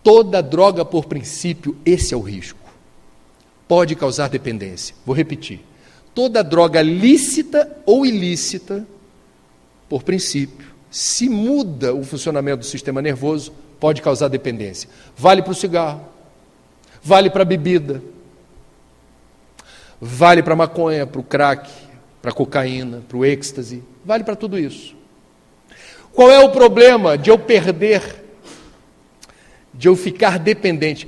Toda droga, por princípio, esse é o risco. Pode causar dependência. Vou repetir. Toda droga lícita ou ilícita, por princípio, se muda o funcionamento do sistema nervoso, pode causar dependência. Vale para o cigarro, vale para a bebida, vale para a maconha, para o crack, para a cocaína, para o êxtase, vale para tudo isso. Qual é o problema de eu perder, de eu ficar dependente?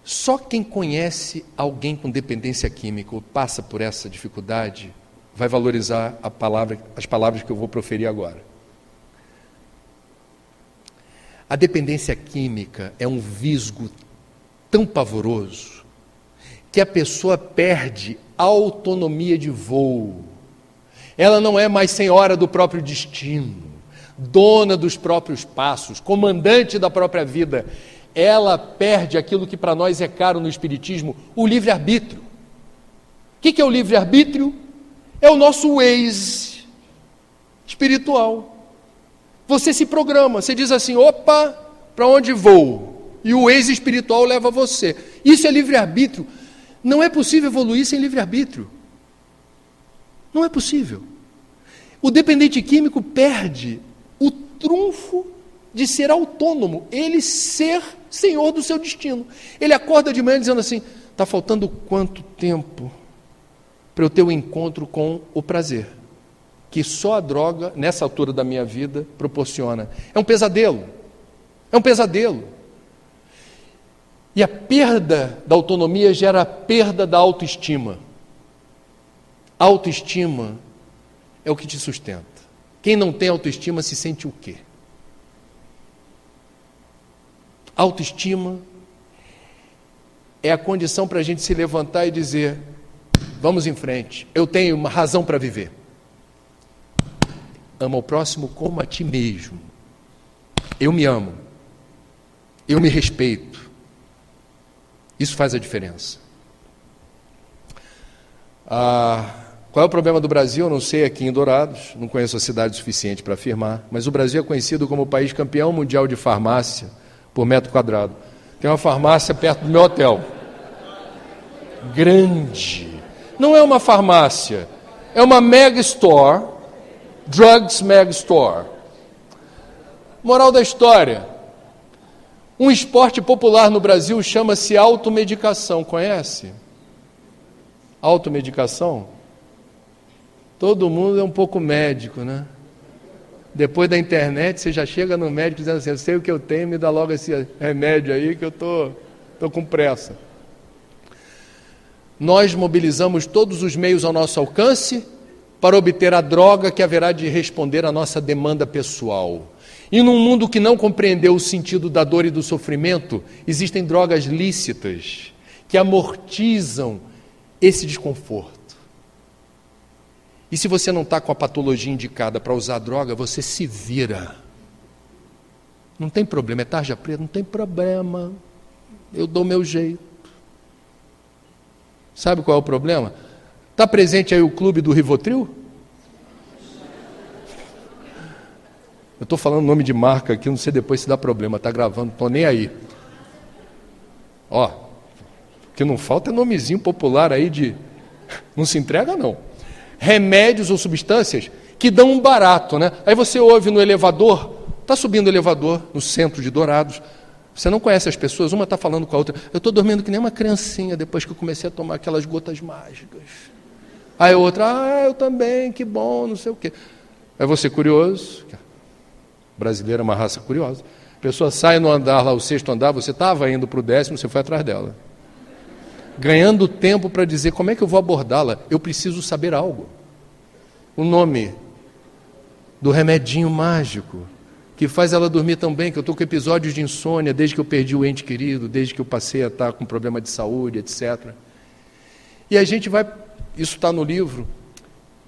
Só quem conhece alguém com dependência química ou passa por essa dificuldade vai valorizar as palavras que eu vou proferir agora. A dependência química é um visgo tão pavoroso que a pessoa perde a autonomia de voo. Ela não é mais senhora do próprio destino, dona dos próprios passos, comandante da própria vida. Ela perde aquilo que para nós é caro no Espiritismo, o livre-arbítrio. O que é o livre-arbítrio? É o nosso Waze espiritual. Você se programa, você diz assim, opa, para onde vou? E o Waze espiritual leva você. Isso é livre-arbítrio. Não é possível evoluir sem livre-arbítrio. Não é possível. O dependente químico perde o trunfo de ser autônomo, ele ser senhor do seu destino. Ele acorda de manhã dizendo assim, está faltando quanto tempo para eu ter um encontro com o prazer? Que só a droga, nessa altura da minha vida, proporciona. É um pesadelo. É um pesadelo. E a perda da autonomia gera a perda da autoestima. A autoestima é o que te sustenta. Quem não tem autoestima se sente o quê? Autoestima é a condição para a gente se levantar e dizer, vamos em frente, eu tenho uma razão para viver. Ama o próximo como a ti mesmo. Eu me amo. Eu me respeito. Isso faz a diferença. Qual é o problema do Brasil? Eu não sei aqui em Dourados, não conheço a cidade suficiente para afirmar, mas o Brasil é conhecido como o país campeão mundial de farmácia por metro quadrado. Tem uma farmácia perto do meu hotel. Grande. Não é uma farmácia, é uma mega store. Drugs Mega Store. Moral da história. Um esporte popular no Brasil chama-se automedicação. Conhece? Automedicação? Todo mundo é um pouco médico, né? Depois da internet, você já chega no médico dizendo assim, eu sei o que eu tenho, me dá logo esse remédio aí que eu tô com pressa. Nós mobilizamos todos os meios ao nosso alcance para obter a droga que haverá de responder à nossa demanda pessoal. E num mundo que não compreendeu o sentido da dor e do sofrimento, existem drogas lícitas que amortizam esse desconforto. E se você não está com a patologia indicada para usar a droga, você se vira. Não tem problema, é tarja preta, não tem problema. Eu dou meu jeito. Sabe qual é o problema? Está presente aí o clube do Rivotril? Eu estou falando nome de marca aqui, não sei depois se dá problema, está gravando, estou nem aí. Ó, o que não falta é nomezinho popular aí de... Não se entrega, não. Remédios ou substâncias que dão um barato, né? Aí você ouve no elevador, está subindo o elevador no centro de Dourados, você não conhece as pessoas, uma está falando com a outra, eu estou dormindo que nem uma criancinha depois que eu comecei a tomar aquelas gotas mágicas. Aí a outra, eu também, que bom, não sei o quê. Aí você curioso, brasileiro é uma raça curiosa, a pessoa sai no andar lá, o 6º andar, você estava indo para o 10º, você foi atrás dela. Ganhando tempo para dizer, como é que eu vou abordá-la? Eu preciso saber algo. O nome do remedinho mágico, que faz ela dormir tão bem, que eu estou com episódios de insônia, desde que eu perdi o ente querido, desde que eu passei a estar com problema de saúde, etc. E a gente vai, isso está no livro,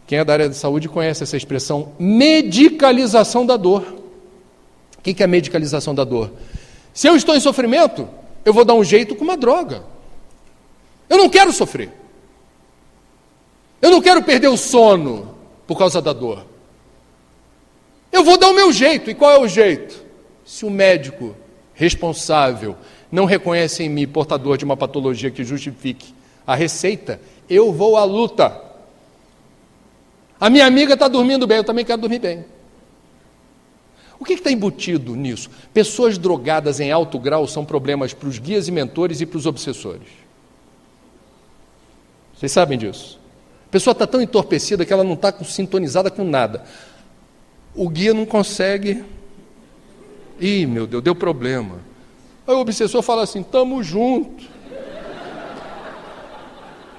quem é da área de saúde conhece essa expressão, medicalização da dor. O que é a medicalização da dor? Se eu estou em sofrimento, eu vou dar um jeito com uma droga. Eu não quero sofrer. Eu não quero perder o sono por causa da dor. Eu vou dar o meu jeito. E qual é o jeito? Se o médico responsável não reconhece em mim portador de uma patologia que justifique a receita, eu vou à luta. A minha amiga está dormindo bem, eu também quero dormir bem. O que está embutido nisso? Pessoas drogadas em alto grau são problemas para os guias e mentores e para os obsessores. Vocês sabem disso? A pessoa está tão entorpecida que ela não está sintonizada com nada. O guia não consegue. Ih, meu Deus, deu problema. Aí o obsessor fala assim, estamos juntos.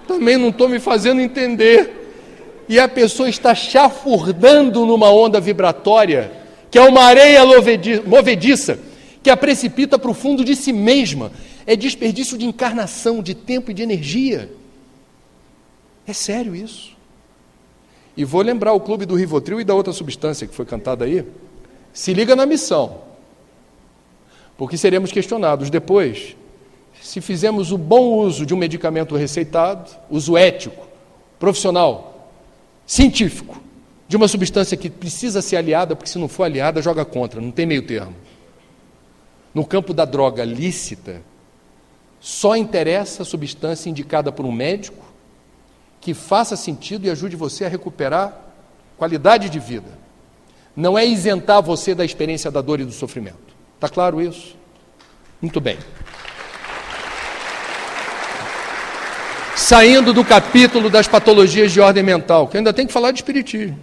Também não estou me fazendo entender. E a pessoa está chafurdando numa onda vibratória, que é uma areia movediça, que a precipita para o fundo de si mesma. É desperdício de encarnação, de tempo e de energia. É sério isso. E vou lembrar o clube do Rivotril e da outra substância que foi cantada aí. Se liga na missão. Porque seremos questionados depois se fizemos o bom uso de um medicamento receitado, uso ético, profissional, científico, de uma substância que precisa ser aliada, porque se não for aliada, joga contra, não tem meio termo. No campo da droga lícita, só interessa a substância indicada por um médico que faça sentido e ajude você a recuperar qualidade de vida. Não é isentar você da experiência da dor e do sofrimento. Está claro isso? Muito bem. Saindo do capítulo das patologias de ordem mental, que eu ainda tenho que falar de espiritismo.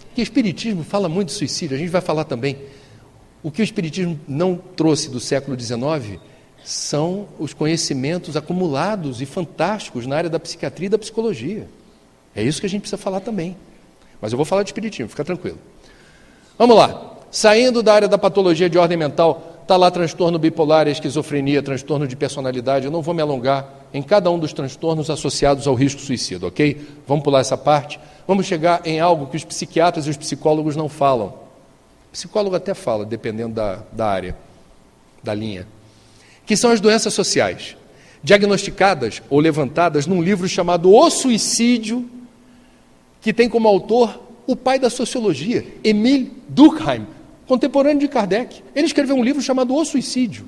Porque o espiritismo fala muito de suicídio, a gente vai falar também. O que o espiritismo não trouxe do século XIX são os conhecimentos acumulados e fantásticos na área da psiquiatria e da psicologia. É isso que a gente precisa falar também. Mas eu vou falar de espiritismo, fica tranquilo. Vamos lá. Saindo da área da patologia de ordem mental, está lá transtorno bipolar, esquizofrenia, transtorno de personalidade. Eu não vou me alongar em cada um dos transtornos associados ao risco suicida, ok? Vamos pular essa parte. Vamos chegar em algo que os psiquiatras e os psicólogos não falam. O psicólogo até fala, dependendo da área, da linha. Que são as doenças sociais, diagnosticadas ou levantadas num livro chamado O Suicídio, que tem como autor o pai da sociologia, Émile Durkheim, contemporâneo de Kardec. Ele escreveu um livro chamado O Suicídio.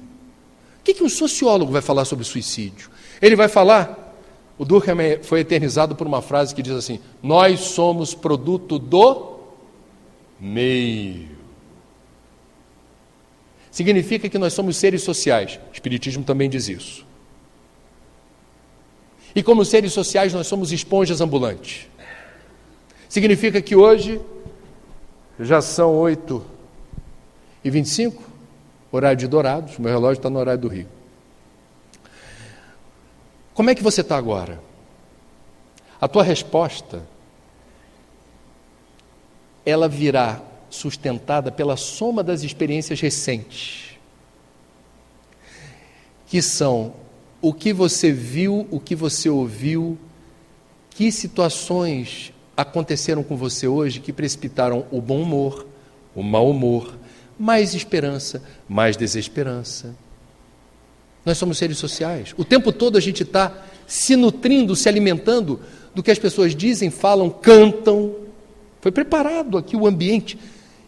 O que um sociólogo vai falar sobre suicídio? Ele vai falar, o Durkheim foi eternizado por uma frase que diz assim, nós somos produto do meio. Significa que nós somos seres sociais. O espiritismo também diz isso. E como seres sociais, nós somos esponjas ambulantes. Significa que hoje, já são 8h25, horário de Dourados, meu relógio está no horário do Rio. Como é que você está agora? A tua resposta, ela virá sustentada pela soma das experiências recentes, que são o que você viu, o que você ouviu, que situações aconteceram com você hoje que precipitaram o bom humor, o mau humor, mais esperança, mais desesperança. Nós somos seres sociais. O tempo todo a gente está se nutrindo, se alimentando do que as pessoas dizem, falam, cantam. Foi preparado aqui o ambiente.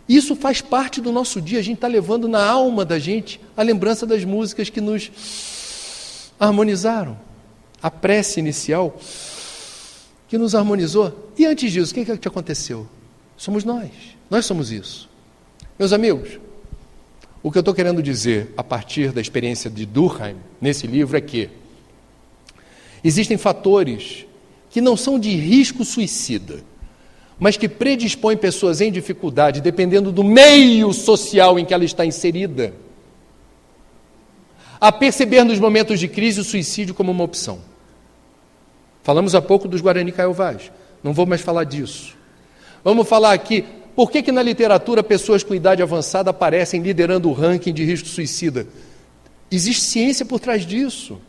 Isso faz parte do nosso dia. A gente está levando na alma da gente a lembrança das músicas que nos harmonizaram. A prece inicial que nos harmonizou. E antes disso, o que aconteceu? Somos nós. Nós somos isso. Meus amigos, o que eu estou querendo dizer a partir da experiência de Durkheim nesse livro é que existem fatores que não são de risco suicida, mas que predispõem pessoas em dificuldade, dependendo do meio social em que ela está inserida, a perceber nos momentos de crise o suicídio como uma opção. Falamos há pouco dos Guarani Kaiowás, não vou mais falar disso. Vamos falar aqui, por que na literatura pessoas com idade avançada aparecem liderando o ranking de risco suicida? Existe ciência por trás disso.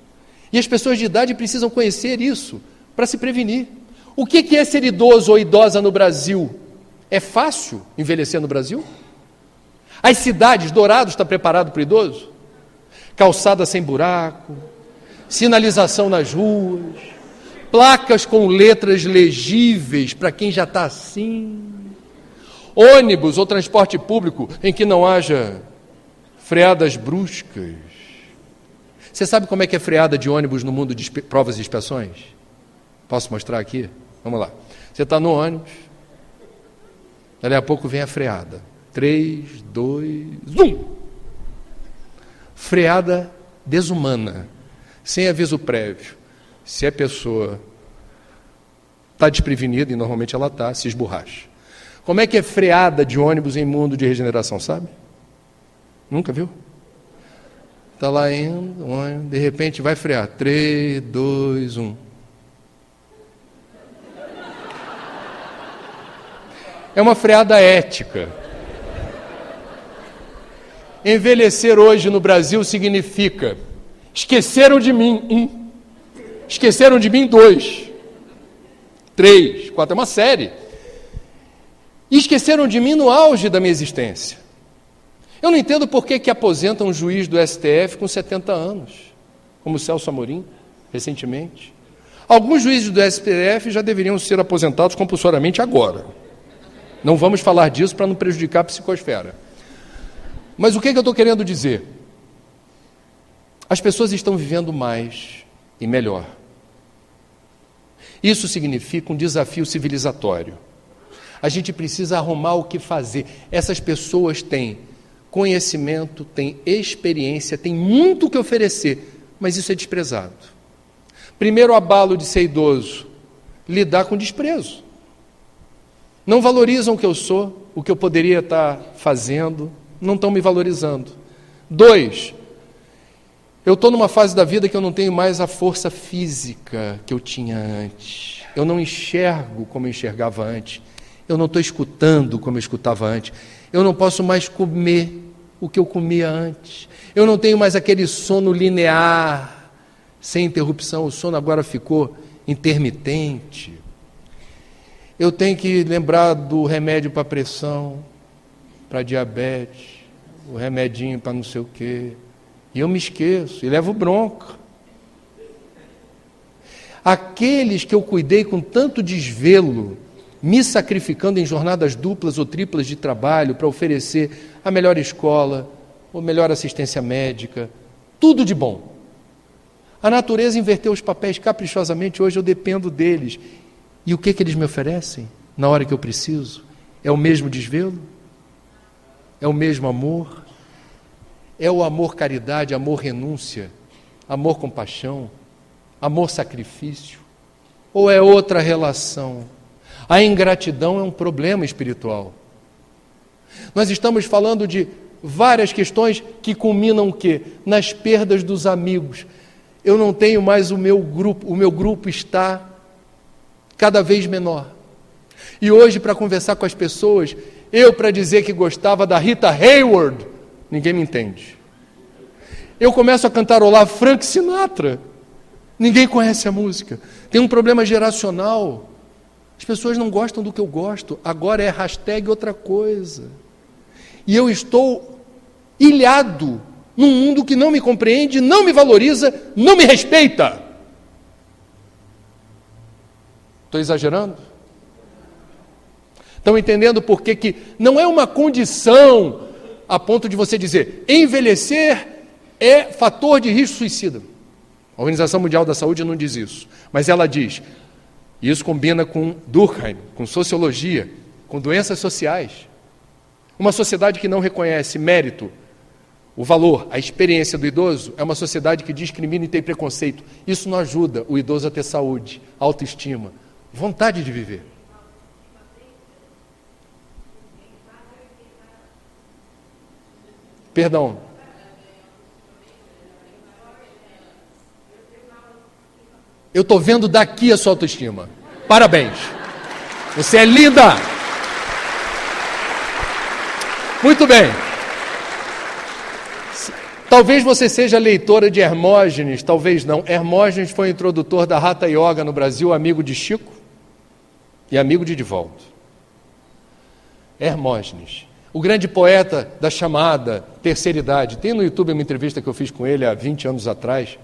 E as pessoas de idade precisam conhecer isso para se prevenir. O que é ser idoso ou idosa no Brasil? É fácil envelhecer no Brasil? As cidades, Dourados está preparado para o idoso? Calçada sem buraco, sinalização nas ruas, placas com letras legíveis para quem já está assim, ônibus ou transporte público em que não haja freadas bruscas. Você sabe como é que é freada de ônibus no mundo de provas e inspeções? Posso mostrar aqui? Vamos lá. Você está no ônibus, dali a pouco vem a freada. 3, 2, 1. Freada desumana, sem aviso prévio. Se a pessoa está desprevenida, e normalmente ela está, se esborracha. Como é que é freada de ônibus em mundo de regeneração, sabe? Nunca viu? Está lá indo, de repente vai frear. 3, 2, 1. É uma freada ética. Envelhecer hoje no Brasil significa esqueceram de mim, esqueceram de mim 2, 3, 4, é uma série. E esqueceram de mim no auge da minha existência. Eu não entendo por que aposentam um juiz do STF com 70 anos, como o Celso Amorim, recentemente. Alguns juízes do STF já deveriam ser aposentados compulsoriamente agora. Não vamos falar disso para não prejudicar a psicosfera. Mas o que eu estou querendo dizer? As pessoas estão vivendo mais e melhor. Isso significa um desafio civilizatório. A gente precisa arrumar o que fazer. Essas pessoas têm conhecimento, têm experiência, têm muito o que oferecer, mas isso é desprezado. Primeiro abalo de ser idoso, lidar com desprezo. Não valorizam o que eu sou, o que eu poderia estar fazendo, não estão me valorizando. 2, eu estou numa fase da vida que eu não tenho mais a força física que eu tinha antes. Eu não enxergo como eu enxergava antes. Eu não estou escutando como eu escutava antes. Eu não posso mais comer o que eu comia antes. Eu não tenho mais aquele sono linear, sem interrupção. O sono agora ficou intermitente. Eu tenho que lembrar do remédio para pressão, para diabetes, o remedinho para não sei o quê. E eu me esqueço e levo bronca. Aqueles que eu cuidei com tanto desvelo, me sacrificando em jornadas duplas ou triplas de trabalho para oferecer a melhor escola, a melhor assistência médica, tudo de bom. A natureza inverteu os papéis caprichosamente, hoje eu dependo deles. E o que eles me oferecem na hora que eu preciso? É o mesmo desvelo? É o mesmo amor? É o amor caridade, amor renúncia, amor compaixão, amor sacrifício? Ou é outra relação? A ingratidão é um problema espiritual. Nós estamos falando de várias questões que culminam o quê? Nas perdas dos amigos. Eu não tenho mais o meu grupo está cada vez menor. E hoje, para conversar com as pessoas, para dizer que gostava da Rita Hayworth, ninguém me entende. Eu começo a cantarolar Frank Sinatra, ninguém conhece a música. Tem um problema geracional. As pessoas não gostam do que eu gosto, agora é hashtag outra coisa. E eu estou ilhado num mundo que não me compreende, não me valoriza, não me respeita. Estou exagerando? Estão entendendo por que não é uma condição a ponto de você dizer envelhecer é fator de risco suicida. A Organização Mundial da Saúde não diz isso, mas ela diz, e isso combina com Durkheim, com sociologia, com doenças sociais. Uma sociedade que não reconhece mérito, o valor, a experiência do idoso, é uma sociedade que discrimina e tem preconceito. Isso não ajuda o idoso a ter saúde, autoestima, vontade de viver. Perdão. Eu estou vendo daqui a sua autoestima. Parabéns. Você é linda. Muito bem. Talvez você seja leitora de Hermógenes, talvez não. Hermógenes foi o introdutor da Hatha Yoga no Brasil, amigo de Chico e amigo de Divaldo. Hermógenes, o grande poeta da chamada terceira idade. Tem no YouTube uma entrevista que eu fiz com ele há 20 anos atrás,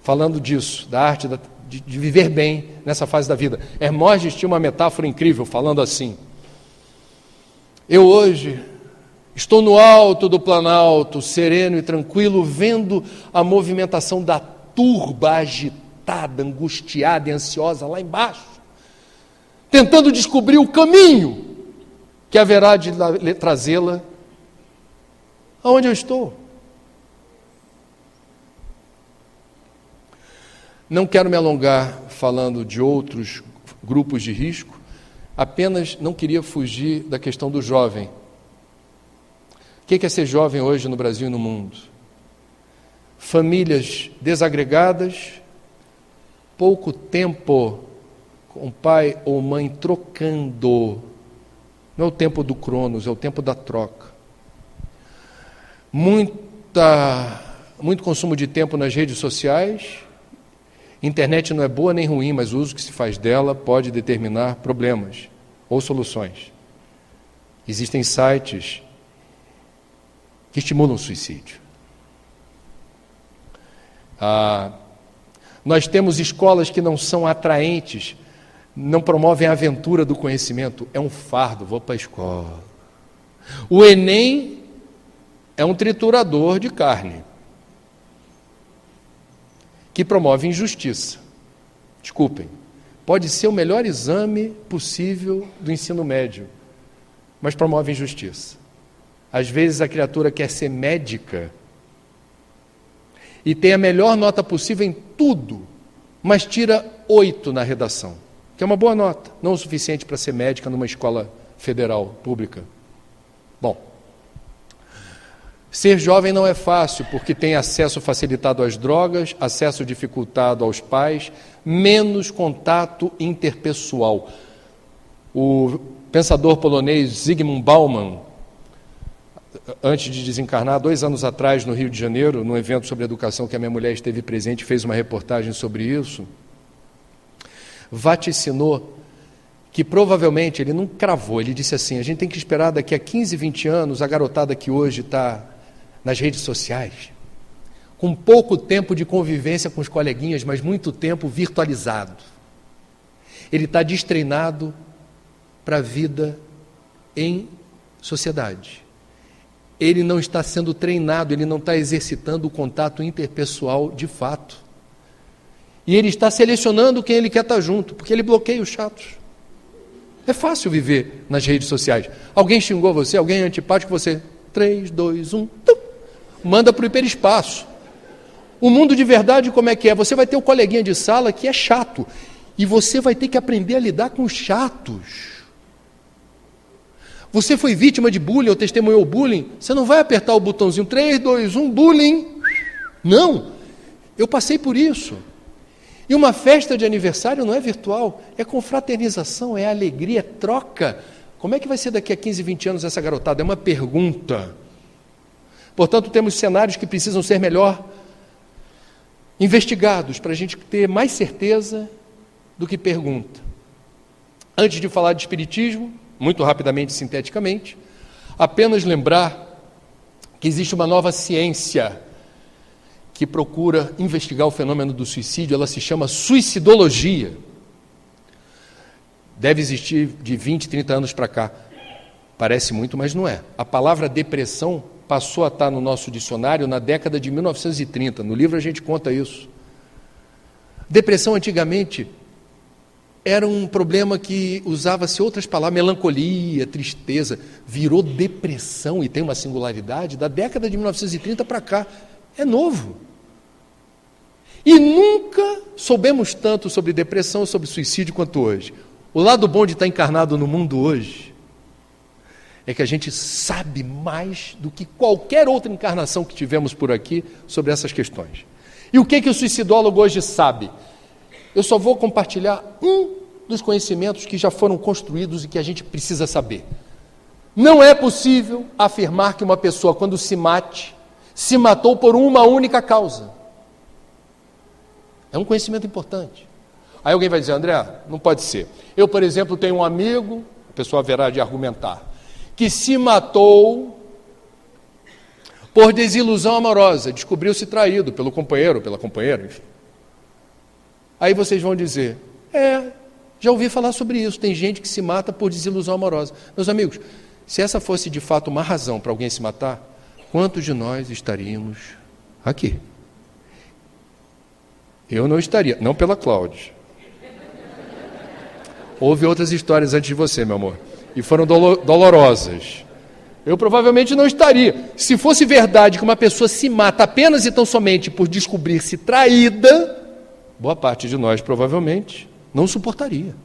falando disso, da arte de viver bem nessa fase da vida. Hermógenes tinha uma metáfora incrível, falando assim: eu hoje estou no alto do planalto, sereno e tranquilo, vendo a movimentação da turba agitada, angustiada e ansiosa lá embaixo, tentando descobrir o caminho que haverá de trazê-la aonde eu estou. Não quero me alongar falando de outros grupos de risco, apenas não queria fugir da questão do jovem. O que é ser jovem hoje no Brasil e no mundo? Famílias desagregadas, pouco tempo com pai ou mãe trocando. Não é o tempo do Cronos, é o tempo da troca. Muito consumo de tempo nas redes sociais. Internet não é boa nem ruim, mas o uso que se faz dela pode determinar problemas ou soluções. Existem sites que estimulam o suicídio. Nós temos escolas que não são atraentes, não promovem a aventura do conhecimento. É um fardo, vou para a escola. O Enem é um triturador de carne que promove injustiça. Desculpem, pode ser o melhor exame possível do ensino médio, mas promove injustiça. Às vezes a criatura quer ser médica e tem a melhor nota possível em tudo, mas tira 8 na redação, que é uma boa nota, não o suficiente para ser médica numa escola federal, pública. Bom, ser jovem não é fácil, porque tem acesso facilitado às drogas, acesso dificultado aos pais, menos contato interpessoal. O pensador polonês Zygmunt Bauman, antes de desencarnar, 2 anos atrás, no Rio de Janeiro, num evento sobre educação que a minha mulher esteve presente, fez uma reportagem sobre isso, vaticinou que provavelmente, ele não cravou, ele disse assim, a gente tem que esperar daqui a 15, 20 anos, a garotada que hoje está nas redes sociais, com pouco tempo de convivência com os coleguinhas, mas muito tempo virtualizado. Ele está destreinado para a vida em sociedade. Ele não está sendo treinado, ele não está exercitando o contato interpessoal de fato. E ele está selecionando quem ele quer estar junto, porque ele bloqueia os chatos. É fácil viver nas redes sociais. Alguém xingou você, alguém é antipático, você 3, 2, 1, manda para o hiperespaço. O mundo de verdade como é que é? Você vai ter o coleguinha de sala que é chato, e você vai ter que aprender a lidar com os chatos. Você foi vítima de bullying ou testemunhou bullying, você não vai apertar o botãozinho 3, 2, 1, bullying. Não, eu passei por isso. E uma festa de aniversário não é virtual, é confraternização, é alegria, é troca. Como é que vai ser daqui a 15, 20 anos essa garotada? É uma pergunta. Portanto, temos cenários que precisam ser melhor investigados, para a gente ter mais certeza do que pergunta. Antes de falar de espiritismo, muito rapidamente, sinteticamente, apenas lembrar que existe uma nova ciência que procura investigar o fenômeno do suicídio, ela se chama suicidologia. Deve existir de 20, 30 anos para cá. Parece muito, mas não é. A palavra depressão passou a estar no nosso dicionário na década de 1930. No livro a gente conta isso. Depressão, antigamente, era um problema que usava-se outras palavras, melancolia, tristeza. Virou depressão, e tem uma singularidade, da década de 1930 para cá. É novo. E nunca soubemos tanto sobre depressão, sobre suicídio quanto hoje. O lado bom de estar encarnado no mundo hoje é que a gente sabe mais do que qualquer outra encarnação que tivemos por aqui sobre essas questões. E o que o suicidólogo hoje sabe? Eu só vou compartilhar um dos conhecimentos que já foram construídos e que a gente precisa saber. Não é possível afirmar que uma pessoa, quando se mate, se matou por uma única causa. É um conhecimento importante. Aí alguém vai dizer, André, não pode ser. Eu, por exemplo, tenho um amigo, a pessoa haverá de argumentar, que se matou por desilusão amorosa, descobriu-se traído pelo companheiro, pela companheira, enfim. Aí vocês vão dizer, já ouvi falar sobre isso, tem gente que se mata por desilusão amorosa. Meus amigos, se essa fosse de fato uma razão para alguém se matar, quantos de nós estaríamos aqui? Eu não estaria, não pela Cláudia. Houve outras histórias antes de você, meu amor, e foram dolorosas. Eu provavelmente não estaria. Se fosse verdade que uma pessoa se mata apenas e tão somente por descobrir-se traída, boa parte de nós provavelmente não suportaria.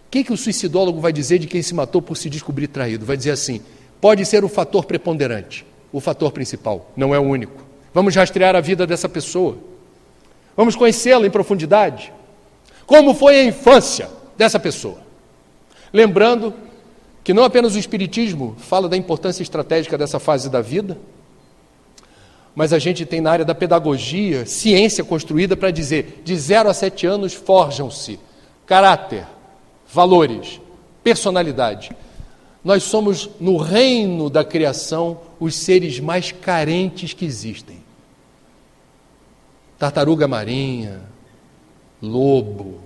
O que o suicidólogo vai dizer de quem se matou por se descobrir traído? Vai dizer assim, pode ser o fator preponderante, o fator principal, não é o único. Vamos rastrear a vida dessa pessoa. Vamos conhecê-la em profundidade. Como foi a infância dessa pessoa? Lembrando que não apenas o Espiritismo fala da importância estratégica dessa fase da vida, mas a gente tem na área da pedagogia, ciência construída para dizer, de 0 a 7 anos forjam-se caráter, valores, personalidade. Nós somos, no reino da criação, os seres mais carentes que existem. Tartaruga marinha, lobo,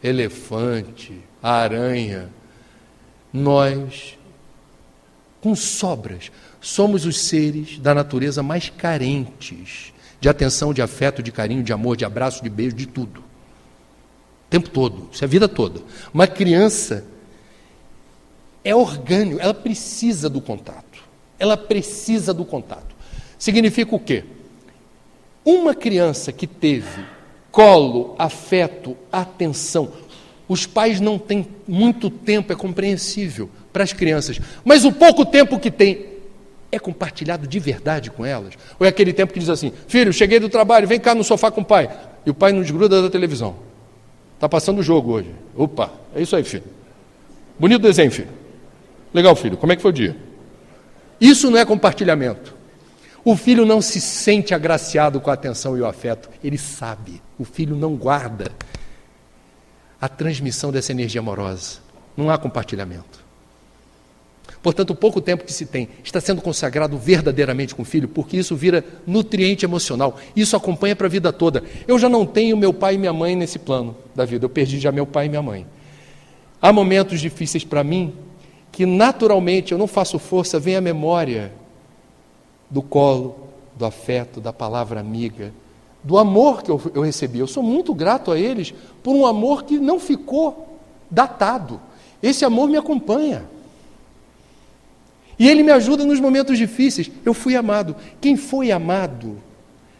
elefante, aranha. Nós, com sobras, somos os seres da natureza mais carentes de atenção, de afeto, de carinho, de amor, de abraço, de beijo, de tudo. O tempo todo, isso é a vida toda. Uma criança é orgânico, ela precisa do contato. Ela precisa do contato. Significa o quê? Uma criança que teve colo, afeto, atenção, os pais não têm muito tempo, é compreensível para as crianças, mas o pouco tempo que tem é compartilhado de verdade com elas? Ou é aquele tempo que diz assim, filho, cheguei do trabalho, vem cá no sofá com o pai, e o pai não desgruda da televisão, está passando o jogo hoje, opa, é isso aí, filho, bonito desenho, filho, legal, filho, como é que foi o dia? Isso não é compartilhamento. O filho não se sente agraciado com a atenção e o afeto, ele sabe, o filho não guarda a transmissão dessa energia amorosa, não há compartilhamento. Portanto, o pouco tempo que se tem está sendo consagrado verdadeiramente com o filho, porque isso vira nutriente emocional, isso acompanha para a vida toda. Eu já não tenho meu pai e minha mãe nesse plano da vida, eu perdi já meu pai e minha mãe. Há momentos difíceis para mim, que naturalmente eu não faço força, vem a memória do colo, do afeto, da palavra amiga, do amor que eu recebi. Eu sou muito grato a eles por um amor que não ficou datado. Esse amor me acompanha. E ele me ajuda nos momentos difíceis. Eu fui amado. Quem foi amado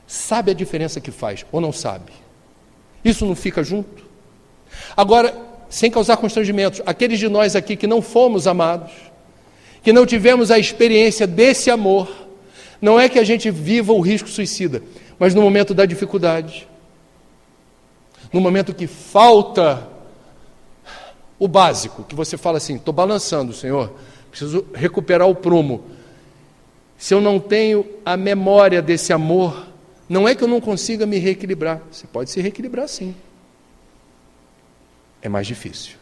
sabe a diferença que faz, ou não sabe? Isso não fica junto? Agora, sem causar constrangimentos, aqueles de nós aqui que não fomos amados, que não tivemos a experiência desse amor, não é que a gente viva o risco suicida, mas no momento da dificuldade, no momento que falta o básico, que você fala assim, estou balançando, Senhor, preciso recuperar o prumo. Se eu não tenho a memória desse amor, não é que eu não consiga me reequilibrar. Você pode se reequilibrar sim. É mais difícil.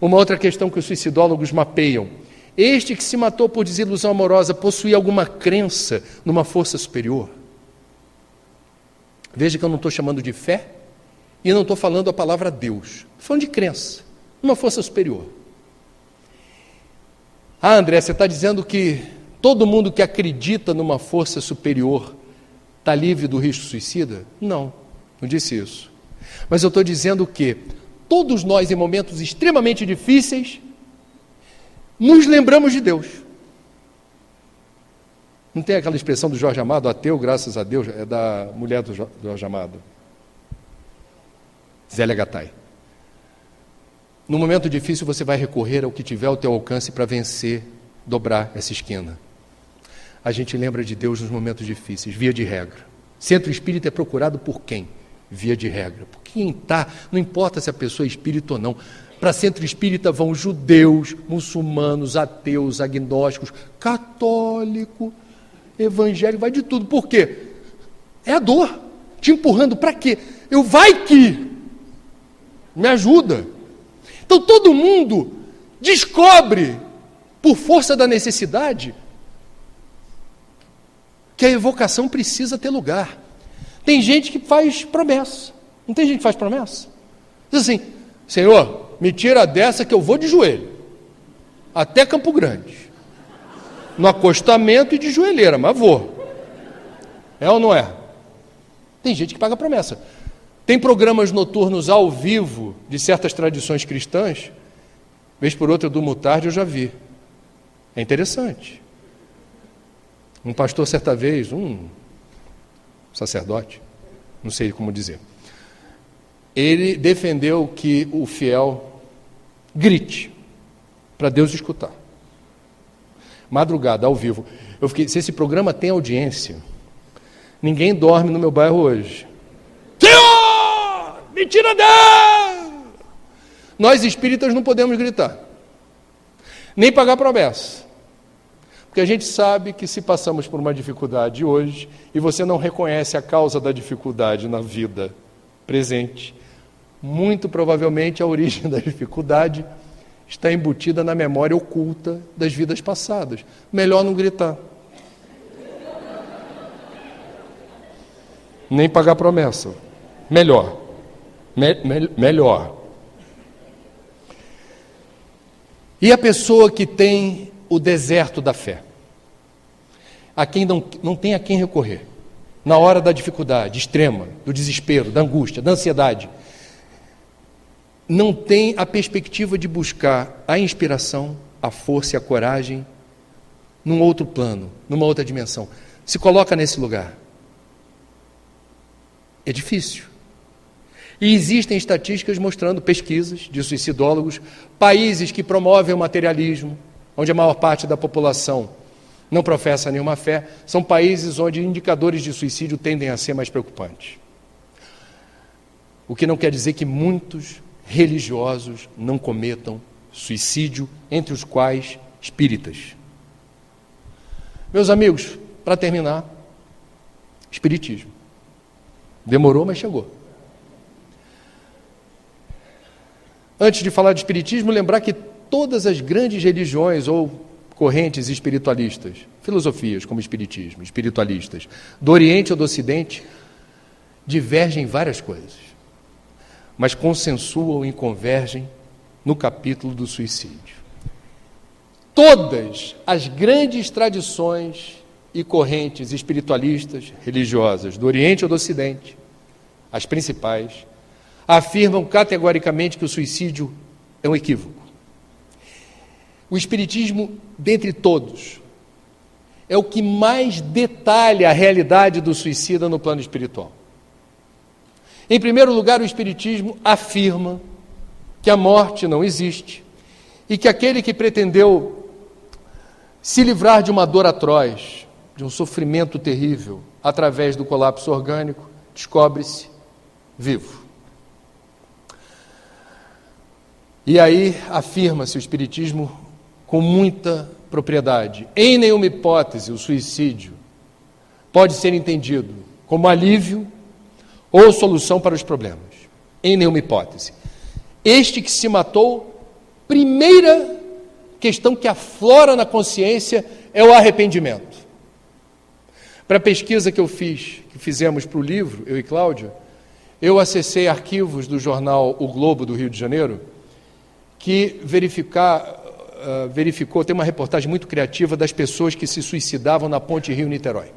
Uma outra questão que os suicidólogos mapeiam Este que se matou por desilusão amorosa possuía alguma crença numa força superior? Veja que eu não estou chamando de fé e não estou falando a palavra Deus. Estou falando de crença, numa força superior. Ah, André, você está dizendo que todo mundo que acredita numa força superior está livre do risco suicida? Não, não disse isso. Mas eu estou dizendo que todos nós, em momentos extremamente difíceis, nos lembramos de Deus. Não tem aquela expressão do Jorge Amado, ateu, graças a Deus, é da mulher do Jorge Amado, Zélia Gattai. No momento difícil você vai recorrer ao que tiver ao teu alcance para vencer, dobrar essa esquina. A gente lembra de Deus nos momentos difíceis, via de regra. Centro espírita é procurado por quem? Via de regra. Por quem está, não importa se a pessoa é espírita ou não. Para centro espírita vão judeus, muçulmanos, ateus, agnósticos, católico, evangélico, vai de tudo. Por quê? É a dor, te empurrando para quê? Vai que me ajuda. Então todo mundo descobre, por força da necessidade, que a evocação precisa ter lugar. Tem gente que faz promessa. Não tem gente que faz promessa? Diz assim, Senhor, me tira dessa que eu vou de joelho, até Campo Grande, no acostamento e de joelheira, mas vou. É ou não é? Tem gente que paga promessa. Tem programas noturnos ao vivo de certas tradições cristãs, vez por outra eu durmo tarde, eu já vi. É interessante. Um pastor certa vez, um sacerdote, não sei como dizer, ele defendeu que o fiel grite para Deus escutar. Madrugada, ao vivo. Eu fiquei, se esse programa tem audiência, ninguém dorme no meu bairro hoje. Senhor, me tira dela! Nós espíritas não podemos gritar, nem pagar promessa. Porque a gente sabe que se passamos por uma dificuldade hoje e você não reconhece a causa da dificuldade na vida presente, muito provavelmente a origem da dificuldade está embutida na memória oculta das vidas passadas. Melhor não gritar. Nem pagar promessa. Melhor. Melhor. E a pessoa que tem o deserto da fé, a quem não tem a quem recorrer, na hora da dificuldade extrema, do desespero, da angústia, da ansiedade, não tem a perspectiva de buscar a inspiração, a força e a coragem num outro plano, numa outra dimensão. Se coloca nesse lugar. É difícil. E existem estatísticas mostrando, pesquisas de suicidólogos, países que promovem o materialismo, onde a maior parte da população não professa nenhuma fé, são países onde indicadores de suicídio tendem a ser mais preocupantes. O que não quer dizer que muitos religiosos não cometam suicídio, entre os quais espíritas. Meus amigos, para terminar, espiritismo. Demorou, mas chegou. Antes de falar de espiritismo, lembrar que todas as grandes religiões ou correntes espiritualistas, filosofias como espiritismo, espiritualistas, do Oriente ou do Ocidente, divergem em várias coisas, mas consensuam e convergem no capítulo do suicídio. Todas as grandes tradições e correntes espiritualistas, religiosas, do Oriente ou do Ocidente, as principais, afirmam categoricamente que o suicídio é um equívoco. O espiritismo, dentre todos, é o que mais detalha a realidade do suicida no plano espiritual. Em primeiro lugar, o espiritismo afirma que a morte não existe e que aquele que pretendeu se livrar de uma dor atroz, de um sofrimento terrível, através do colapso orgânico, descobre-se vivo. E aí afirma-se o espiritismo com muita propriedade. Em nenhuma hipótese o suicídio pode ser entendido como alívio ou solução para os problemas. Em nenhuma hipótese. Este que se matou, primeira questão que aflora na consciência é o arrependimento. Para a pesquisa que fizemos para o livro, eu e Cláudia, eu acessei arquivos do jornal O Globo do Rio de Janeiro, que verificou, tem uma reportagem muito criativa das pessoas que se suicidavam na ponte Rio-Niterói.